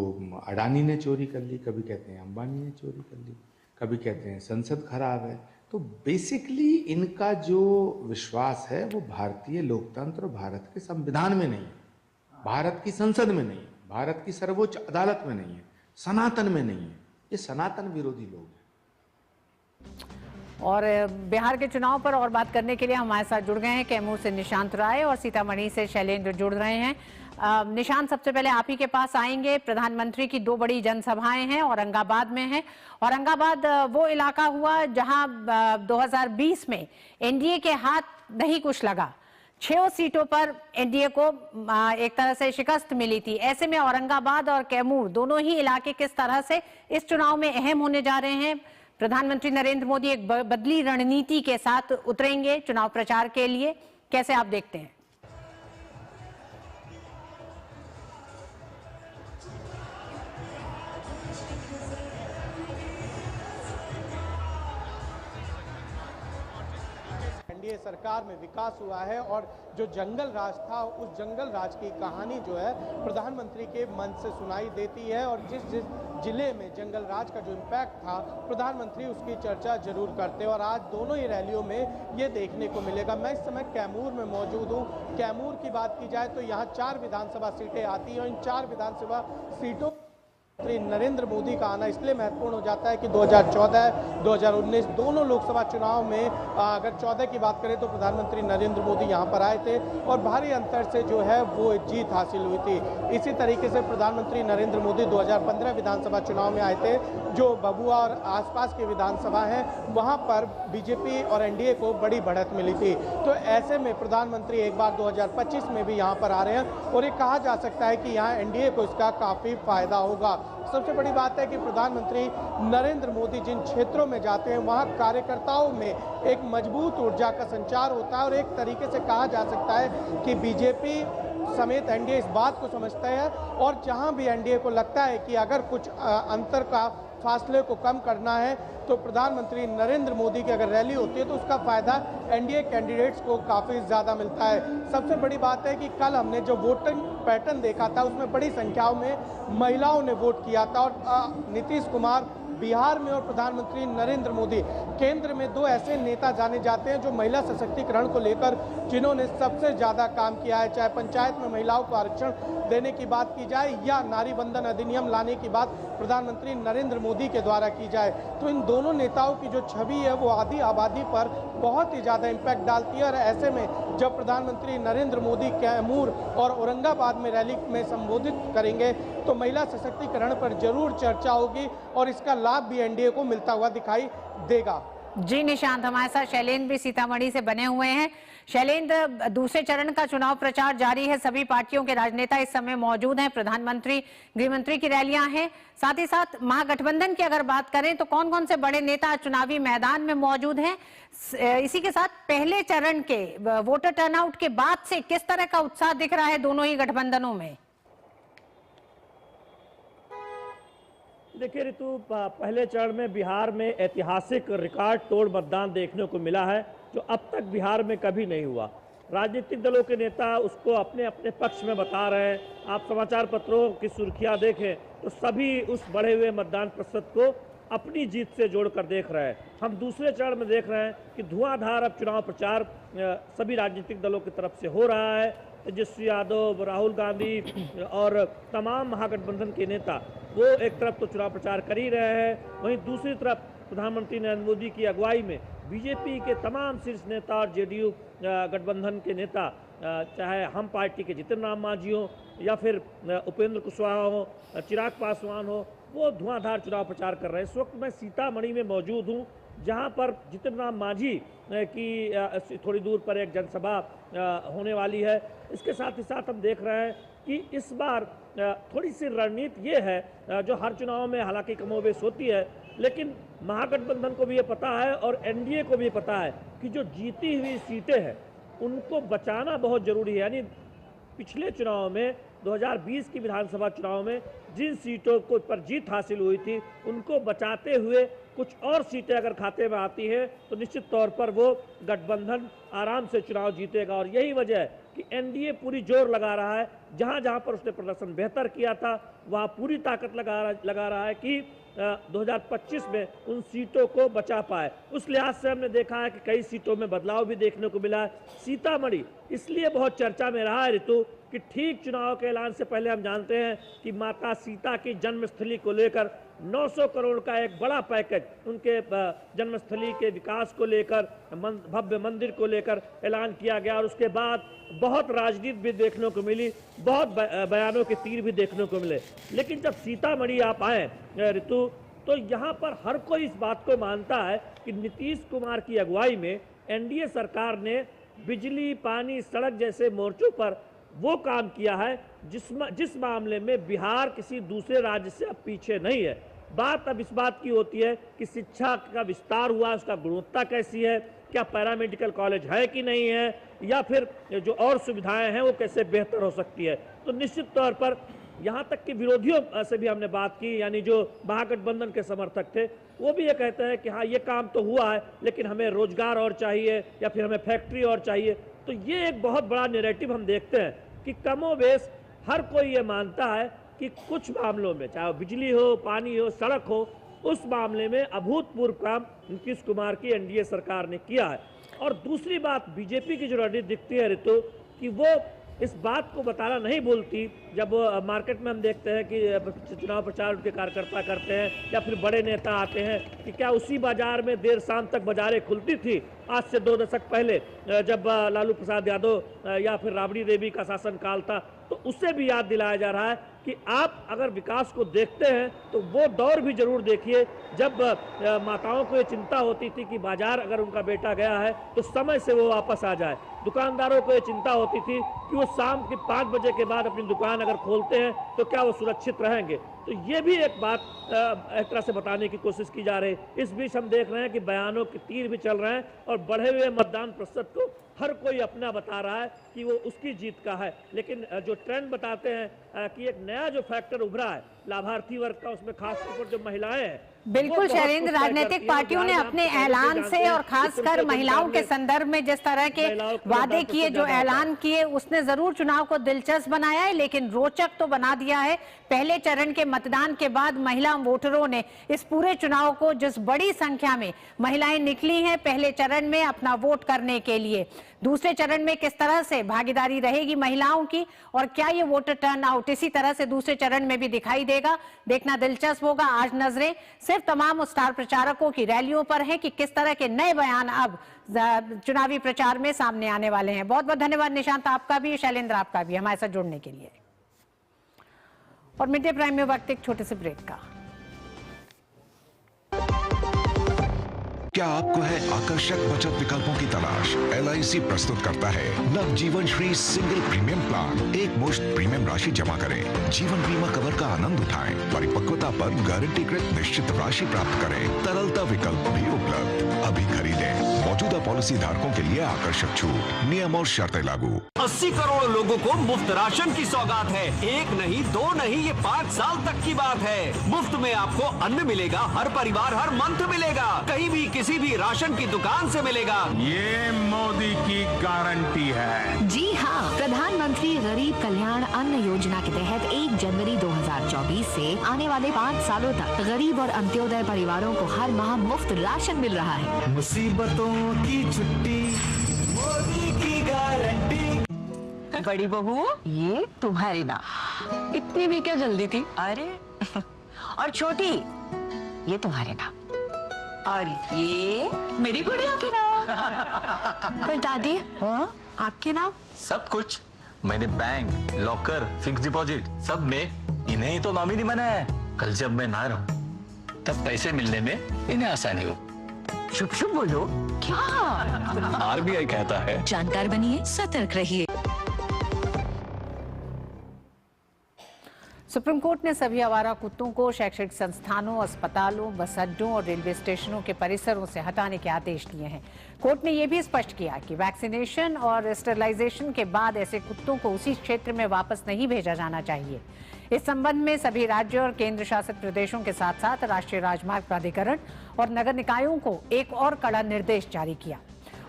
अडानी ने चोरी कर ली, कभी कहते हैं अंबानी ने चोरी कर ली, कभी कहते हैं संसद खराब है। तो बेसिकली इनका जो विश्वास है वो भारतीय लोकतंत्र और भारत के संविधान में नहीं है, भारत की संसद में नहीं है, भारत की सर्वोच्च अदालत में नहीं है, सनातन में नहीं है। ये सनातन विरोधी लोग हैं। और बिहार के चुनाव पर और बात करने के लिए हमारे साथ जुड़ गए हैं कैमूर से निशांत राय और सीतामढ़ी से शैलेंद्र जुड़ रहे हैं। निशांत, सबसे पहले आप ही के पास आएंगे। प्रधानमंत्री की 2 बड़ी जनसभाएं हैं, औरंगाबाद में है। औरंगाबाद वो इलाका हुआ जहां 2020 में एनडीए के हाथ नहीं कुछ लगा, 6 सीटों पर एनडीए को एक तरह से शिकस्त मिली थी। ऐसे में औरंगाबाद और कैमूर दोनों ही इलाके किस तरह से इस चुनाव में अहम होने जा रहे हैं? प्रधानमंत्री नरेंद्र मोदी एक बदली रणनीति के साथ उतरेंगे चुनाव प्रचार के लिए, कैसे आप देखते हैं? एनडीए सरकार में विकास हुआ है और जो जंगल राज था उस जंगल राज की कहानी जो है प्रधानमंत्री के मन से सुनाई देती है। और जिस जिस जिले में जंगल राज का जो इम्पैक्ट था प्रधानमंत्री उसकी चर्चा जरूर करते हैं और आज दोनों ही रैलियों में ये देखने को मिलेगा। मैं इस समय कैमूर में मौजूद हूँ। कैमूर की बात की जाए तो यहाँ 4 विधानसभा सीटें आती हैं और इन 4 विधानसभा सीटों नरेंद्र मोदी का आना इसलिए महत्वपूर्ण हो जाता है कि 2014, 2019 दोनों लोकसभा चुनाव में अगर 14 की बात करें तो प्रधानमंत्री नरेंद्र मोदी यहां पर आए थे और भारी अंतर से जो है वो जीत हासिल हुई थी। इसी तरीके से प्रधानमंत्री नरेंद्र मोदी 2015 विधानसभा चुनाव में आए थे, जो बबुआ और आसपास के विधानसभा हैं वहां पर बीजेपी और एनडीए को बड़ी बढ़त मिली थी। तो ऐसे में प्रधानमंत्री एक बार 2025 में भी यहाँ पर आ रहे हैं और ये कहा जा सकता है कि यहाँ एनडीए को इसका काफी फायदा होगा। सबसे बड़ी बात है कि प्रधानमंत्री नरेंद्र मोदी जिन क्षेत्रों में जाते हैं वहां कार्यकर्ताओं में एक मजबूत ऊर्जा का संचार होता है और एक तरीके से कहा जा सकता है कि बीजेपी समेत एनडीए इस बात को समझता है और जहां भी एनडीए को लगता है कि अगर कुछ अंतर का फासले को कम करना है तो प्रधानमंत्री नरेंद्र मोदी की अगर रैली होती है तो उसका फायदा एनडीए कैंडिडेट्स को काफी ज्यादा मिलता है। सबसे बड़ी बात है कि कल हमने जो वोटिंग पैटर्न देखा था उसमें बड़ी संख्याओं में महिलाओं ने वोट किया था और नीतीश कुमार बिहार में और प्रधानमंत्री नरेंद्र मोदी केंद्र में 2 ऐसे नेता जाने जाते हैं जो महिला सशक्तिकरण को लेकर जिन्होंने सबसे ज्यादा काम किया है। चाहे पंचायत में महिलाओं को आरक्षण देने की बात की जाए या नारी बंधन अधिनियम लाने की बात प्रधानमंत्री नरेंद्र मोदी के द्वारा की जाए, तो इन दोनों नेताओं की जो छवि है वो आधी आबादी पर बहुत ही ज्यादा इम्पैक्ट डालती है। और ऐसे में जब प्रधानमंत्री नरेंद्र मोदी कैमूर और औरंगाबाद में रैली में संबोधित करेंगे तो महिला सशक्तिकरण पर जरूर चर्चा होगी और इसका लाभ भी एनडीए को मिलता हुआ दिखाई देगा। जी निशांत, हमारे साथ शैलेंद्र भी सीतामढ़ी से बने हुए हैं। शैलेंद्र, दूसरे चरण का चुनाव प्रचार जारी है, सभी पार्टियों के राजनेता इस समय मौजूद हैं, प्रधानमंत्री गृहमंत्री की रैलियां हैं, साथ ही साथ महागठबंधन की अगर बात करें तो कौन कौन से बड़े नेता चुनावी मैदान में मौजूद हैं? इसी के साथ पहले चरण के वोटर टर्नआउट के बाद से किस तरह का उत्साह दिख रहा है दोनों ही गठबंधनों में? देखिए ऋतु, पहले चरण में बिहार में ऐतिहासिक रिकॉर्ड तोड़ मतदान देखने को मिला है, जो अब तक बिहार में कभी नहीं हुआ। राजनीतिक दलों के नेता उसको अपने अपने पक्ष में बता रहे हैं। आप समाचार पत्रों की सुर्खियां देखें तो सभी उस बढ़े हुए मतदान प्रतिशत को अपनी जीत से जोड़कर देख रहे हैं। हम दूसरे चरण में देख रहे हैं कि धुआंधार अब चुनाव प्रचार सभी राजनीतिक दलों की तरफ से हो रहा है। तेजस्वी यादव, राहुल गांधी और तमाम महागठबंधन के नेता वो एक तरफ तो चुनाव प्रचार कर ही रहे हैं, वहीं दूसरी तरफ प्रधानमंत्री नरेंद्र मोदी की अगुवाई में बीजेपी के तमाम शीर्ष नेता और जेडीयू गठबंधन के नेता, चाहे हम पार्टी के जितिन राम मांझी हो या फिर उपेंद्र कुशवाहा हो, चिराग पासवान हो, वो धुआंधार चुनाव प्रचार कर रहे हैं। इस वक्त मैं सीतामढ़ी में मौजूद हूँ, जहाँ पर जितिन राम मांझी की थोड़ी दूर पर एक जनसभा होने वाली है। इसके साथ ही साथ हम देख रहे हैं कि इस बार थोड़ी सी रणनीति ये है, जो हर चुनाव में हालांकि कमोबेश होती है, लेकिन महागठबंधन को भी ये पता है और एनडीए को भी पता है कि जो जीती हुई सीटें हैं उनको बचाना बहुत जरूरी है। यानी पिछले चुनाव में 2020 की विधानसभा चुनाव में जिन सीटों को पर जीत हासिल हुई थी उनको बचाते हुए कुछ और सीटें अगर खाते में आती हैं तो निश्चित तौर पर वो गठबंधन आराम से चुनाव जीतेगा। और यही वजह है कि एनडीए पूरी जोर लगा रहा है, जहां जहां पर उसने प्रदर्शन बेहतर किया था वहां पूरी ताकत लगा रहा है कि 2025 में उन सीटों को बचा पाए। उस लिहाज से हमने देखा है कि कई सीटों में बदलाव भी देखने को मिला है। सीतामढ़ी इसलिए बहुत चर्चा में रहा है ऋतु कि ठीक चुनाव के ऐलान से पहले हम जानते हैं कि माता सीता की जन्मस्थली को लेकर 900 करोड़ का एक बड़ा पैकेज उनके जन्मस्थली के विकास को लेकर, भव्य मंदिर को लेकर ऐलान किया गया। और उसके बाद बहुत राजनीति भी देखने को मिली, बहुत बयानों के तीर भी देखने को मिले। लेकिन जब सीतामढ़ी आप आए ऋतु, तो यहाँ पर हर कोई इस बात को मानता है कि नीतीश कुमार की अगुवाई में एनडीए सरकार ने बिजली, पानी, सड़क जैसे मोर्चों पर वो काम किया है जिस मामले में बिहार किसी दूसरे राज्य से अब पीछे नहीं है। बात अब इस बात की होती है कि शिक्षा का विस्तार हुआ, उसका गुणवत्ता कैसी है, क्या पैरामेडिकल कॉलेज है कि नहीं है, या फिर जो और सुविधाएं हैं वो कैसे बेहतर हो सकती है। तो निश्चित तौर पर यहाँ तक कि विरोधियों से भी हमने बात की, यानी जो महागठबंधन के समर्थक थे वो भी ये कहते हैं कि हाँ ये काम तो हुआ है लेकिन हमें रोजगार और चाहिए या फिर हमें फैक्ट्री और चाहिए। तो ये एक बहुत बड़ा नैरेटिव हम देखते हैं कि कमोबेश हर कोई ये मानता है कि कुछ मामलों में, चाहे बिजली हो, पानी हो, सड़क हो, उस मामले में अभूतपूर्व काम नीतीश कुमार की एनडीए सरकार ने किया है। और दूसरी बात बीजेपी की जो रणनीति दिखती है ऋतु, कि वो इस बात को बताना नहीं भूलती। जब मार्केट में हम देखते हैं कि चुनाव प्रचार उनके कार्यकर्ता करते हैं या फिर बड़े नेता आते हैं, कि क्या उसी बाजार में देर शाम तक बाजारें खुलती थी आज से 2 दशक पहले जब लालू प्रसाद यादव या फिर राबड़ी देवी का शासनकाल था। तो उससे भी याद दिलाया जा रहा है कि आप अगर विकास को देखते हैं तो वो दौर भी जरूर देखिए जब माताओं को ये चिंता होती थी कि बाजार अगर उनका बेटा गया है तो समय से वो वापस आ जाए। दुकानदारों को ये चिंता होती थी कि वो शाम के 5 बजे के बाद अपनी दुकान अगर खोलते हैं तो क्या वो सुरक्षित रहेंगे। तो ये भी एक बात एक तरह से बताने की कोशिश की जा रही है। इस बीच हम देख रहे हैं कि बयानों के तीर भी चल रहे हैं और बढ़े हुए मतदान प्रतिशत को हर कोई अपना बता रहा है कि वो उसकी जीत का है। लेकिन जो ट्रेंड बताते हैं कि एक नया जो फैक्टर उभरा है लाभार्थी वर्ग का, उसमें खासतौर पर जो महिलाएं हैं। बिल्कुल शैलेंद्र, राजनीतिक पार्टियों ने अपने ऐलान से और खासकर महिलाओं के संदर्भ में जिस तरह के वादे किए, जो ऐलान किए, उसने जरूर चुनाव को दिलचस्प बनाया है लेकिन रोचक तो बना दिया है। पहले चरण के मतदान के बाद महिला वोटरों ने इस पूरे चुनाव को, जिस बड़ी संख्या में महिलाएं निकली हैं पहले चरण में अपना वोट करने के लिए, दूसरे चरण में किस तरह से भागीदारी रहेगी महिलाओं की और क्या ये वोटर टर्नआउट इसी तरह से दूसरे चरण में भी दिखाई देगा, देखना दिलचस्प होगा। आज नजरें सिर्फ तमाम स्टार प्रचारकों की रैलियों पर है कि किस तरह के नए बयान अब चुनावी प्रचार में सामने आने वाले हैं। बहुत बहुत धन्यवाद निशांत आपका भी, शैलेंद्र आपका भी हमारे साथ जुड़ने के लिए। और मिड डे प्राइम में वक्त एक छोटे से ब्रेक का। क्या आपको है आकर्षक बचत विकल्पों की तलाश? LIC प्रस्तुत करता है नवजीवन श्री सिंगल प्रीमियम प्लान। एक मुश्त प्रीमियम राशि जमा करें, जीवन बीमा कवर का आनंद उठाएं, परिपक्वता पर गारंटीकृत निश्चित राशि प्राप्त करें, तरलता विकल्प भी उपलब्ध। अभी खरीदें। मौजूदा पॉलिसी धारकों के लिए आकर्षक छूट, नियम और शर्तें लागू। 80 करोड़ लोगों को मुफ्त राशन की सौगात है। 1 नहीं 2 नहीं, ये 5 साल तक की बात है। मुफ्त में आपको अन्न मिलेगा, हर परिवार हर मंथ मिलेगा, कहीं भी किसी भी राशन की दुकान से मिलेगा। ये मोदी की गारंटी है। जी हाँ, प्रधानमंत्री गरीब कल्याण अन्न योजना के तहत 1 जनवरी 2024 से आने वाले 5 सालों तक गरीब और अंत्योदय परिवारों को हर माह मुफ्त राशन मिल रहा है। मुसीबतों की छुट्टी, मोदी की गारंटी। बड़ी बहू, ये तुम्हारी ना, इतनी भी क्या जल्दी थी? अरे और छोटी, ये तुम्हारे ना, और ये मेरी गुड़िया के नाम। पर दादी, हाँ? आपके नाम? सब कुछ मैंने बैंक, लॉकर, फिक्स डिपॉजिट सब में इन्हें ही तो नॉमिनी बनाया है। कल जब मैं ना रहूं तब पैसे मिलने में इन्हें आसानी हो। शुभ शुभ बोलो। क्या? आरबीआई कहता है जानकार बनिए, सतर्क रहिए। सुप्रीम कोर्ट ने सभी आवारा कुत्तों को शैक्षणिक संस्थानों, अस्पतालों, बस अड्डों और रेलवे स्टेशनों के परिसरों से हटाने के आदेश दिए हैं। कोर्ट ने यह भी स्पष्ट किया कि वैक्सीनेशन और स्टेरिलाइजेशन के बाद ऐसे कुत्तों को उसी क्षेत्र में वापस नहीं भेजा जाना चाहिए। इस संबंध में सभी राज्यों और केंद्र शासित प्रदेशों के साथ साथ राष्ट्रीय राजमार्ग प्राधिकरण और नगर निकायों को एक और कड़ा निर्देश जारी किया।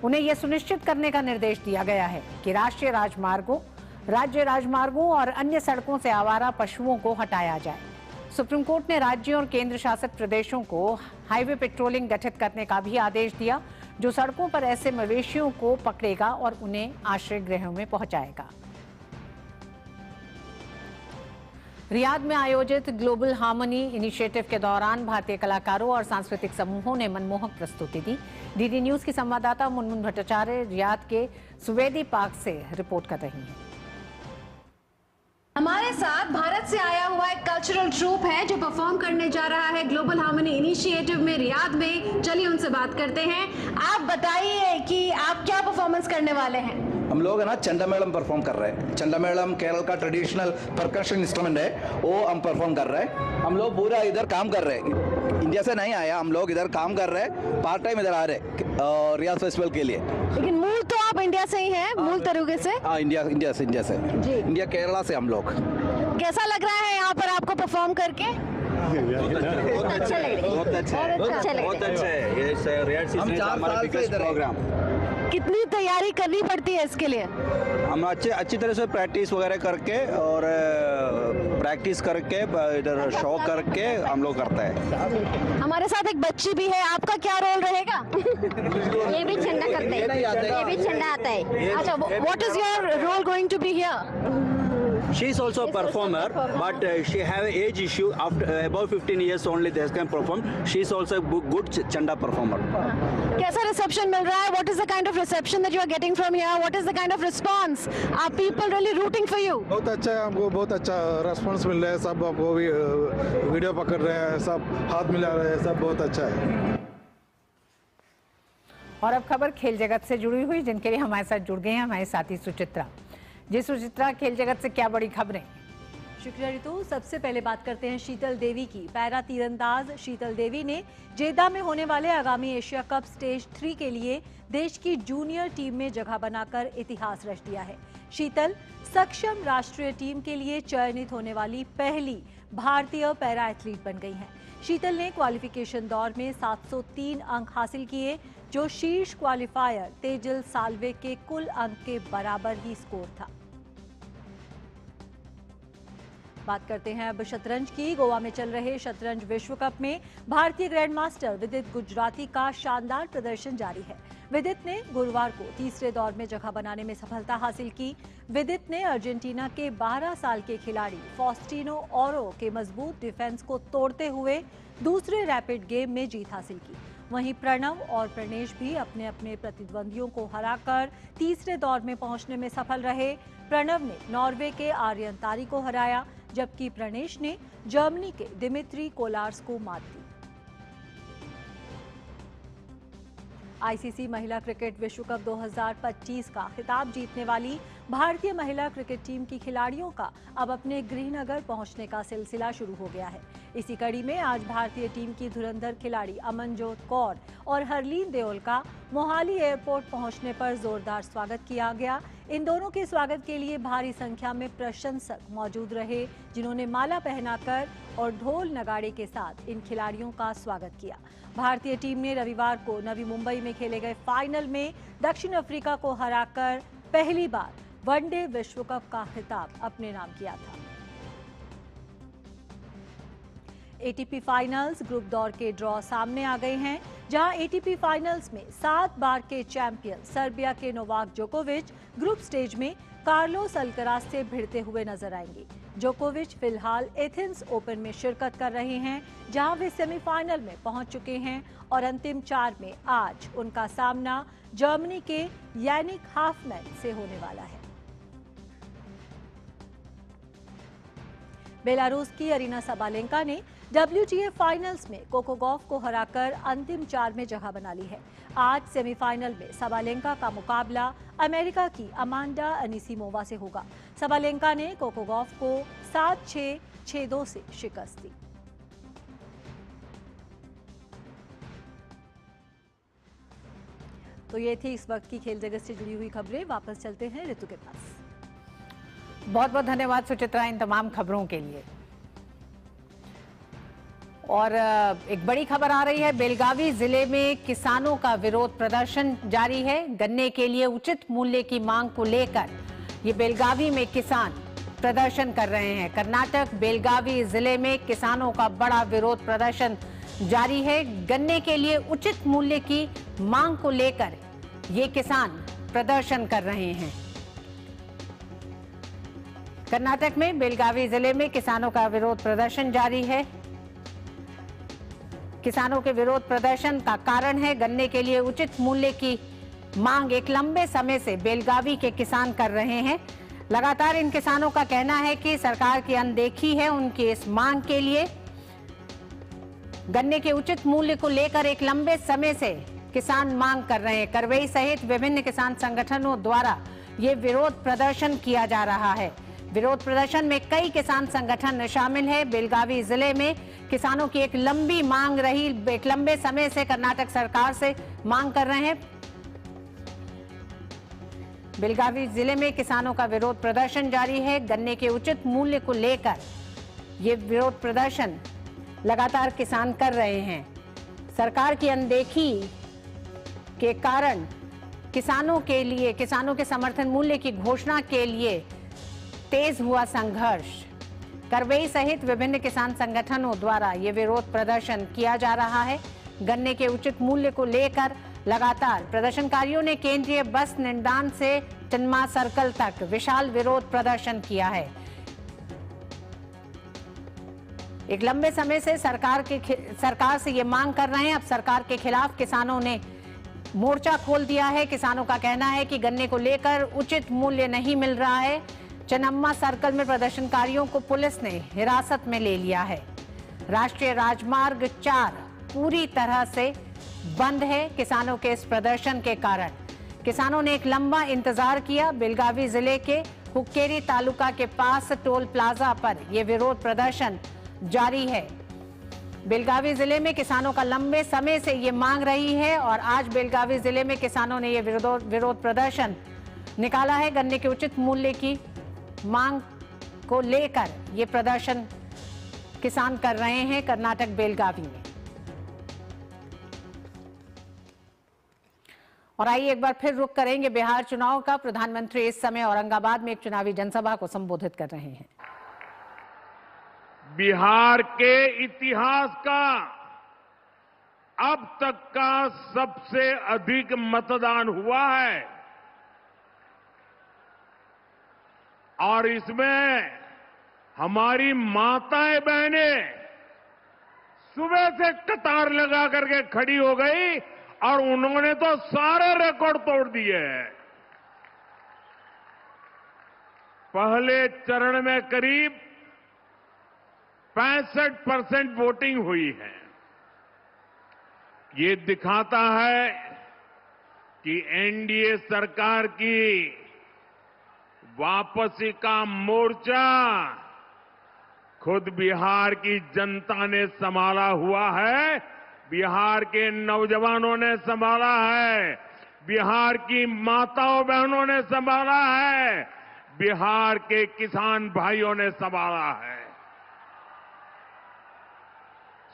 उन्हें यह सुनिश्चित करने का निर्देश दिया गया है कि राष्ट्रीय राजमार्गों, राज्य राजमार्गों और अन्य सड़कों से आवारा पशुओं को हटाया जाए। सुप्रीम कोर्ट ने राज्यों और केंद्र शासित प्रदेशों को हाईवे पेट्रोलिंग गठित करने का भी आदेश दिया, जो सड़कों पर ऐसे मवेशियों को पकड़ेगा और उन्हें आश्रय गृहों में पहुंचाएगा। रियाद में आयोजित ग्लोबल हार्मनी इनिशिएटिव के दौरान भारतीय कलाकारों और सांस्कृतिक समूहों ने मनमोहक प्रस्तुति दी। डीडी न्यूज की संवाददाता मुनमुन भट्टाचार्य रियाद के सुवेदी पार्क से रिपोर्ट कर रही हैं। हमारे साथ भारत से आया हुआ एक कल्चरल ट्रूप है जो परफॉर्म करने जा रहा है ग्लोबल हार्मनी इनिशिएटिव में रियाद में। चलिए उनसे बात करते हैं। आप बताइए कि आप क्या परफॉर्मेंस करने वाले हैं? हम लोग है ना चंदा मेलम परफॉर्म कर रहे हैं। चंदा मेलम केरल का ट्रेडिशनल परकशन इंस्ट्रूमेंट है, वो हम परफॉर्म कर रहे हैं। हम लोग पूरा इधर काम कर रहे हैं, इंडिया से नहीं आया, हम लोग इधर काम कर रहे हैं, पार्ट टाइम इधर आ रहे हैं रियाद फेस्टिवल के लिए। लेकिन मूल तो आप इंडिया से ही हैं, मूल तरीके से? हाँ, इंडिया से जी, इंडिया केरला से हम लोग। कैसा लग रहा है यहाँ पर आपको परफॉर्म करके? बहुत अच्छा है, बहुत अच्छा है, बहुत अच्छा है। ये रियाद सीजन हमारा बिगेस्ट प्रोग्राम। कितनी तैयारी करनी पड़ती है इसके लिए? हम अच्छी तरह से प्रैक्टिस वगैरह करके और प्रैक्टिस करके इधर शो करके हम लोग करते हैं। हमारे साथ एक बच्ची भी है, आपका क्या रोल रहेगा? ये भी झंडा करते हैं, ये भी झंडा आता है। अच्छा, what is your role going to be here? She is also a performer, but she have age issue. After above 15 years only they can perform. She is also a good chanda performer. कैसा reception मिल रहा है? What is the kind of reception that you are getting from here? What is the kind of response? Are people really rooting for you? बहुत अच्छा है, हमको बहुत अच्छा response मिल रहा है। सब हमको भी वीडियो पकड़ रहे हैं, सब हाथ मिला रहे हैं, सब बहुत अच्छा है। और अब खबर खेल जगत से जुड़ी हुई, जिनके लिए हमारे साथ जुड़ गए हैं हमारे साथी सुचित्रा। जी सुचित्रा, खेल जगत से क्या बड़ी खबरें? शुक्रिया ऋतु। सबसे पहले बात करते हैं शीतल देवी की। पैरा तीरंदाज शीतल देवी ने जेद्दा में होने वाले आगामी एशिया कप स्टेज 3 के लिए देश की जूनियर टीम में जगह बनाकर इतिहास रच दिया है। शीतल सक्षम राष्ट्रीय टीम के लिए चयनित होने वाली पहली भारतीय पैरा एथलीट बन गई हैं। शीतल ने क्वालिफिकेशन दौर में 703 अंक हासिल किए, जो शीर्ष क्वालिफायर तेजल साल्वे के कुल अंक के बराबर ही स्कोर था। बात करते हैं अब शतरंज की। गोवा में चल रहे शतरंज विश्व कप में भारतीय ग्रैंड मास्टर विदित गुजराती का शानदार प्रदर्शन जारी है। विदित ने गुरुवार को तीसरे दौर में जगह बनाने में सफलता हासिल की। विदित ने अर्जेंटीना के 12 साल के खिलाड़ी फॉस्टिनो ओरो के मजबूत डिफेंस को तोड़ते हुए दूसरे रैपिड गेम में जीत हासिल की। वहीं प्रणव और प्रणेश भी अपने अपने प्रतिद्वंदियों को हराकर तीसरे दौर में पहुंचने में सफल रहे। प्रणव ने नॉर्वे के आर्यन तारी को हराया, जबकि प्रणेश ने जर्मनी के दिमित्री कोलार्स को मात दी। आईसीसी महिला क्रिकेट विश्व कप 2025 का खिताब जीतने वाली भारतीय महिला क्रिकेट टीम की खिलाड़ियों का अब अपने गृहनगर पहुंचने का सिलसिला शुरू हो गया है। इसी कड़ी में आज भारतीय टीम की धुरंधर खिलाड़ी अमनजोत कौर और हरलीन देओल का मोहाली एयरपोर्ट पहुंचने पर जोरदार स्वागत किया गया। इन दोनों के स्वागत के लिए भारी संख्या में प्रशंसक मौजूद रहे, जिन्होंने माला पहनाकर और ढोल नगाड़े के साथ इन खिलाड़ियों का स्वागत किया। भारतीय टीम ने रविवार को नवी मुंबई में खेले गए फाइनल में दक्षिण अफ्रीका को हराकर पहली बार वनडे विश्व कप का खिताब अपने नाम किया था। एटीपी फाइनल्स ग्रुप दौर के ड्रॉ सामने आ गए हैं, जहां एटीपी फाइनल्स में 7 बार के चैंपियन सर्बिया के नोवाक जोकोविच ग्रुप स्टेज में कार्लोस अल्कराज से भिड़ते हुए नजर आएंगे। जोकोविच फिलहाल एथेंस ओपन में शिरकत कर रहे हैं, जहां वे सेमीफाइनल में पहुंच चुके हैं और अंतिम 4 में आज उनका सामना जर्मनी के यानिक हाफमैन से होने वाला है। बेलारूस की अरीना साबालेंका ने WTA फाइनल्स में कोको गॉफ को हराकर अंतिम 4 में जगह बना ली है। आज सेमीफाइनल में साबालेंका का मुकाबला अमेरिका की अमांडा अनिसिमोवा से होगा। साबालेंका ने कोको गॉफ को 7-6, 6-2 से शिकस्त दी। तो ये थी इस वक्त की खेल जगत से जुड़ी हुई खबरें। वापस चलते हैं ऋतु के पास। बहुत बहुत धन्यवाद सुचित्रा इन तमाम खबरों के लिए। और एक बड़ी खबर आ रही है, बेलगावी जिले में किसानों का विरोध प्रदर्शन जारी है। गन्ने के लिए उचित मूल्य की मांग को लेकर ये बेलगावी में किसान प्रदर्शन कर रहे हैं। कर्नाटक बेलगावी जिले में किसानों का बड़ा विरोध प्रदर्शन जारी है। गन्ने के लिए उचित मूल्य की मांग को लेकर ये किसान प्रदर्शन कर रहे हैं। कर्नाटक में बेलगावी जिले में किसानों का विरोध प्रदर्शन जारी है। किसानों के विरोध प्रदर्शन का कारण है गन्ने के लिए उचित मूल्य की मांग एक लंबे समय से बेलगावी के किसान कर रहे हैं। लगातार इन किसानों का कहना है कि सरकार की अनदेखी है उनकी इस मांग के लिए। गन्ने के उचित मूल्य को लेकर एक लंबे समय से किसान मांग कर रहे हैं। करवई सहित विभिन्न किसान संगठनों द्वारा ये विरोध प्रदर्शन किया जा रहा है। विरोध प्रदर्शन में कई किसान संगठन शामिल है। बेलगावी जिले में किसानों की एक लंबी मांग रही, एक लंबे समय से कर्नाटक सरकार से मांग कर रहे हैं। बेलगावी जिले में किसानों का विरोध प्रदर्शन जारी है। गन्ने के उचित मूल्य को लेकर ये विरोध प्रदर्शन लगातार किसान कर रहे हैं। सरकार की अनदेखी के कारण किसानों के लिए, किसानों के समर्थन मूल्य की घोषणा के लिए तेज हुआ संघर्ष। करवई सहित विभिन्न किसान संगठनों द्वारा ये विरोध प्रदर्शन किया जा रहा है। गन्ने के उचित मूल्य को लेकर लगातार प्रदर्शनकारियों ने केंद्रीय बस निंदान से चिन्मा सर्कल तक विशाल विरोध प्रदर्शन किया है। एक लंबे समय से सरकार से ये मांग कर रहे हैं। अब सरकार के खिलाफ किसानों ने मोर्चा खोल दिया है। किसानों का कहना है कि गन्ने को लेकर उचित मूल्य नहीं मिल रहा है। चन्मा सर्कल में प्रदर्शनकारियों को पुलिस ने हिरासत में ले लिया है। राष्ट्रीय राजमार्ग 4 पूरी तरह से बंद है किसानों के इस प्रदर्शन के कारण। किसानों ने एक लंबा इंतजार किया। बेलगावी जिले के हुक्केरी तालुका के पास टोल प्लाजा पर यह विरोध प्रदर्शन जारी है। बेलगावी जिले में किसानों का लंबे समय से ये मांग रही है और आज बेलगावी जिले में किसानों ने ये विरोध प्रदर्शन निकाला है। गन्ने के उचित मूल्य की मांग को लेकर ये प्रदर्शन किसान कर रहे हैं कर्नाटक बेलगावी में। और आइए एक बार फिर रुख करेंगे बिहार चुनाव का। प्रधानमंत्री इस समय औरंगाबाद में एक चुनावी जनसभा को संबोधित कर रहे हैं। बिहार के इतिहास का अब तक का सबसे अधिक मतदान हुआ है और इसमें हमारी माताएं बहनें सुबह से कतार लगा करके खड़ी हो गई और उन्होंने तो सारे रिकॉर्ड तोड़ दिए हैं। पहले चरण में करीब 65% वोटिंग हुई है। ये दिखाता है कि एनडीए सरकार की वापसी का मोर्चा खुद बिहार की जनता ने संभाला हुआ है, बिहार के नौजवानों ने संभाला है, बिहार की माताओं बहनों ने संभाला है, बिहार के किसान भाइयों ने संभाला है।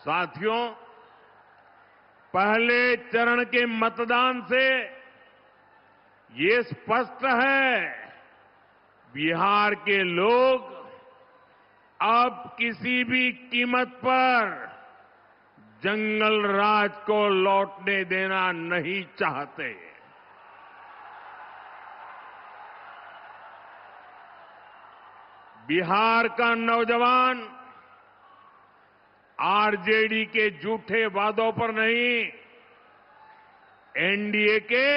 साथियों, पहले चरण के मतदान से ये स्पष्ट है, बिहार के लोग अब किसी भी कीमत पर जंगल राज को लौटने देना नहीं चाहते। बिहार का नौजवान आरजेडी के झूठे वादों पर नहीं, एनडीए के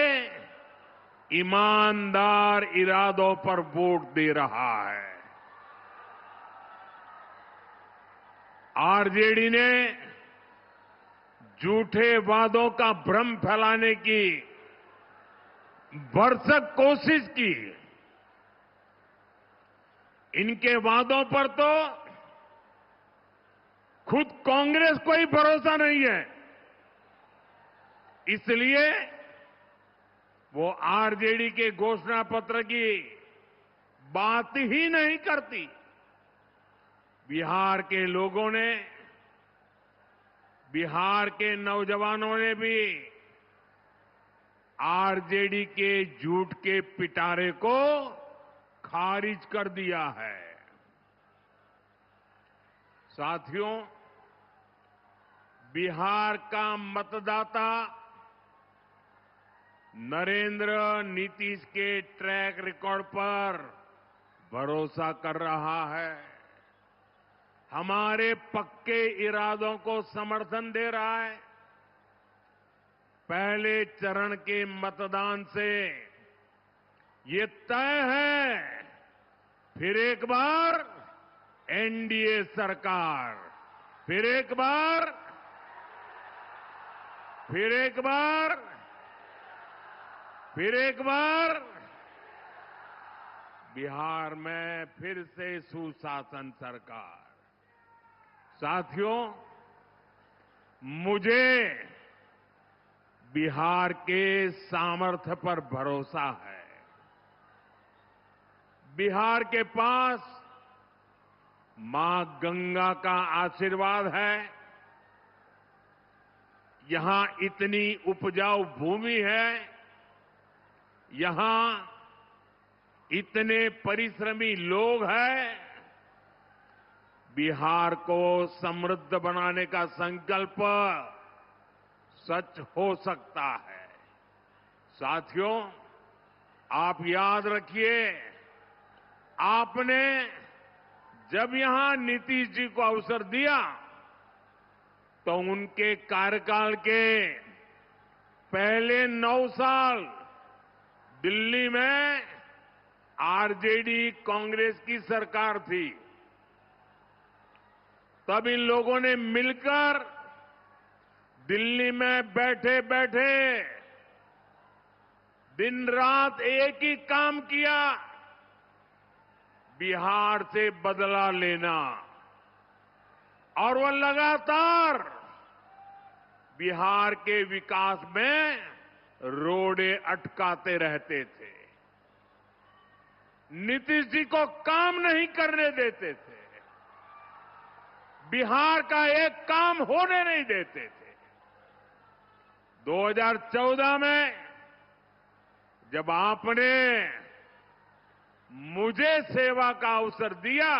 ईमानदार इरादों पर वोट दे रहा है। आरजेडी ने झूठे वादों का भ्रम फैलाने की भरसक कोशिश की। इनके वादों पर तो खुद कांग्रेस को ही भरोसा नहीं है, इसलिए वो आरजेडी के घोषणा पत्र की बात ही नहीं करती। बिहार के लोगों ने, बिहार के नौजवानों ने भी आरजेडी के झूठ के पिटारे को खारिज कर दिया है। साथियों, बिहार का मतदाता नरेंद्र नीतीश के ट्रैक रिकॉर्ड पर भरोसा कर रहा है, हमारे पक्के इरादों को समर्थन दे रहा है। पहले चरण के मतदान से ये तय है, फिर एक बार एनडीए सरकार, फिर एक बार बिहार में फिर से सुशासन सरकार। साथियों, मुझे बिहार के सामर्थ्य पर भरोसा है। बिहार के पास मां गंगा का आशीर्वाद है। यहां इतनी उपजाऊ भूमि है, यहां इतने परिश्रमी लोग हैं। बिहार को समृद्ध बनाने का संकल्प सच हो सकता है। साथियों, आप याद रखिए, आपने जब यहां नीतीश जी को अवसर दिया तो उनके कार्यकाल के पहले 9 साल दिल्ली में आरजेडी कांग्रेस की सरकार थी। तब इन लोगों ने मिलकर दिल्ली में बैठे बैठे दिन रात एक ही काम किया, बिहार से बदला लेना। और वो लगातार बिहार के विकास में रोड़े अटकाते रहते थे, नीतीश जी को काम नहीं करने देते थे, बिहार का एक काम होने नहीं देते थे। 2014 में जब आपने मुझे सेवा का अवसर दिया,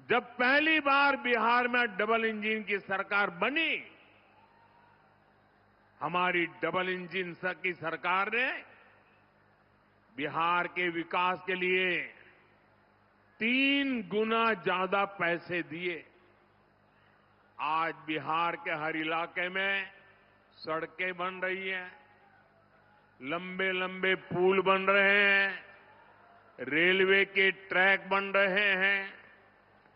जब पहली बार बिहार में डबल इंजन की सरकार बनी, हमारी डबल इंजन की सरकार ने बिहार के विकास के लिए 3 गुना ज्यादा पैसे दिए। आज बिहार के हर इलाके में सड़कें बन रही हैं, लंबे लंबे पुल बन रहे हैं, रेलवे के ट्रैक बन रहे हैं,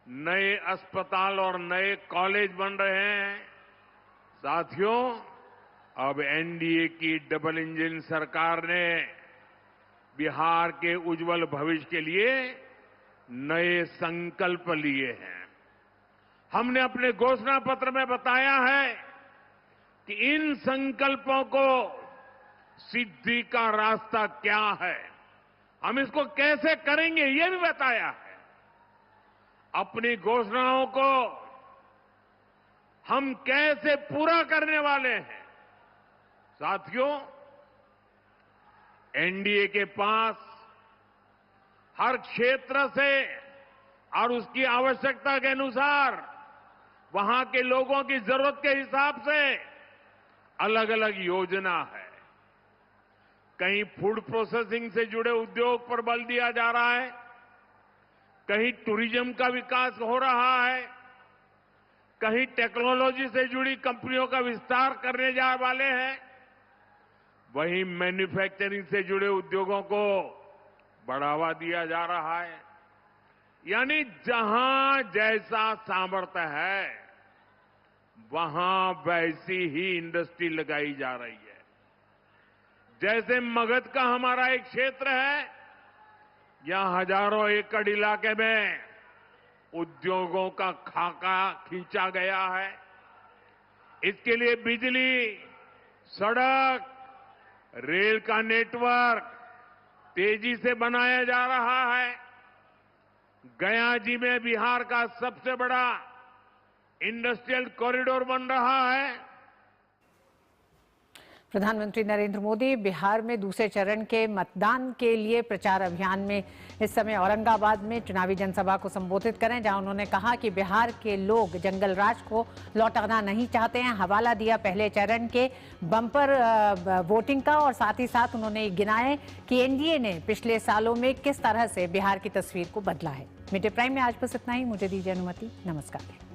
नए अस्पताल और नए कॉलेज बन रहे हैं। साथियों, अब एनडीए की डबल इंजन सरकार ने बिहार के उज्जवल भविष्य के लिए नए संकल्प लिए हैं। हमने अपने घोषणा पत्र में बताया है कि इन संकल्पों को सिद्धि का रास्ता क्या है, हम इसको कैसे करेंगे ये भी बताया है। अपनी घोषणाओं को हम कैसे पूरा करने वाले हैं। साथियों, एनडीए के पास हर क्षेत्र से और उसकी आवश्यकता के अनुसार वहां के लोगों की जरूरत के हिसाब से अलग अलग योजना है। कहीं फूड प्रोसेसिंग से जुड़े उद्योग पर बल दिया जा रहा है, कहीं टूरिज्म का विकास हो रहा है, कहीं टेक्नोलॉजी से जुड़ी कंपनियों का विस्तार करने जा वाले हैं, वहीं मैन्युफैक्चरिंग से जुड़े उद्योगों को बढ़ावा दिया जा रहा है। यानी जहां जैसा सामर्थ्य है वहां वैसी ही इंडस्ट्री लगाई जा रही है। जैसे मगध का हमारा एक क्षेत्र है, यहां हजारों एकड़ इलाके में उद्योगों का खाका खींचा गया है। इसके लिए बिजली, सड़क, रेल का नेटवर्क तेजी से बनाया जा रहा है। गया जी में बिहार का सबसे बड़ा इंडस्ट्रियल कॉरिडोर बन रहा है। प्रधानमंत्री नरेंद्र मोदी बिहार में दूसरे चरण के मतदान के लिए प्रचार अभियान में इस समय औरंगाबाद में चुनावी जनसभा को संबोधित करें, जहां उन्होंने कहा कि बिहार के लोग जंगल राज को लौटाना नहीं चाहते हैं। हवाला दिया पहले चरण के बम्पर वोटिंग का और साथ ही साथ उन्होंने गिनाए कि एनडीए ने पिछले सालों में किस तरह से बिहार की तस्वीर को बदला है। मिड डे प्राइम में आज बस इतना ही। मुझे दीजिए अनुमति। नमस्कार।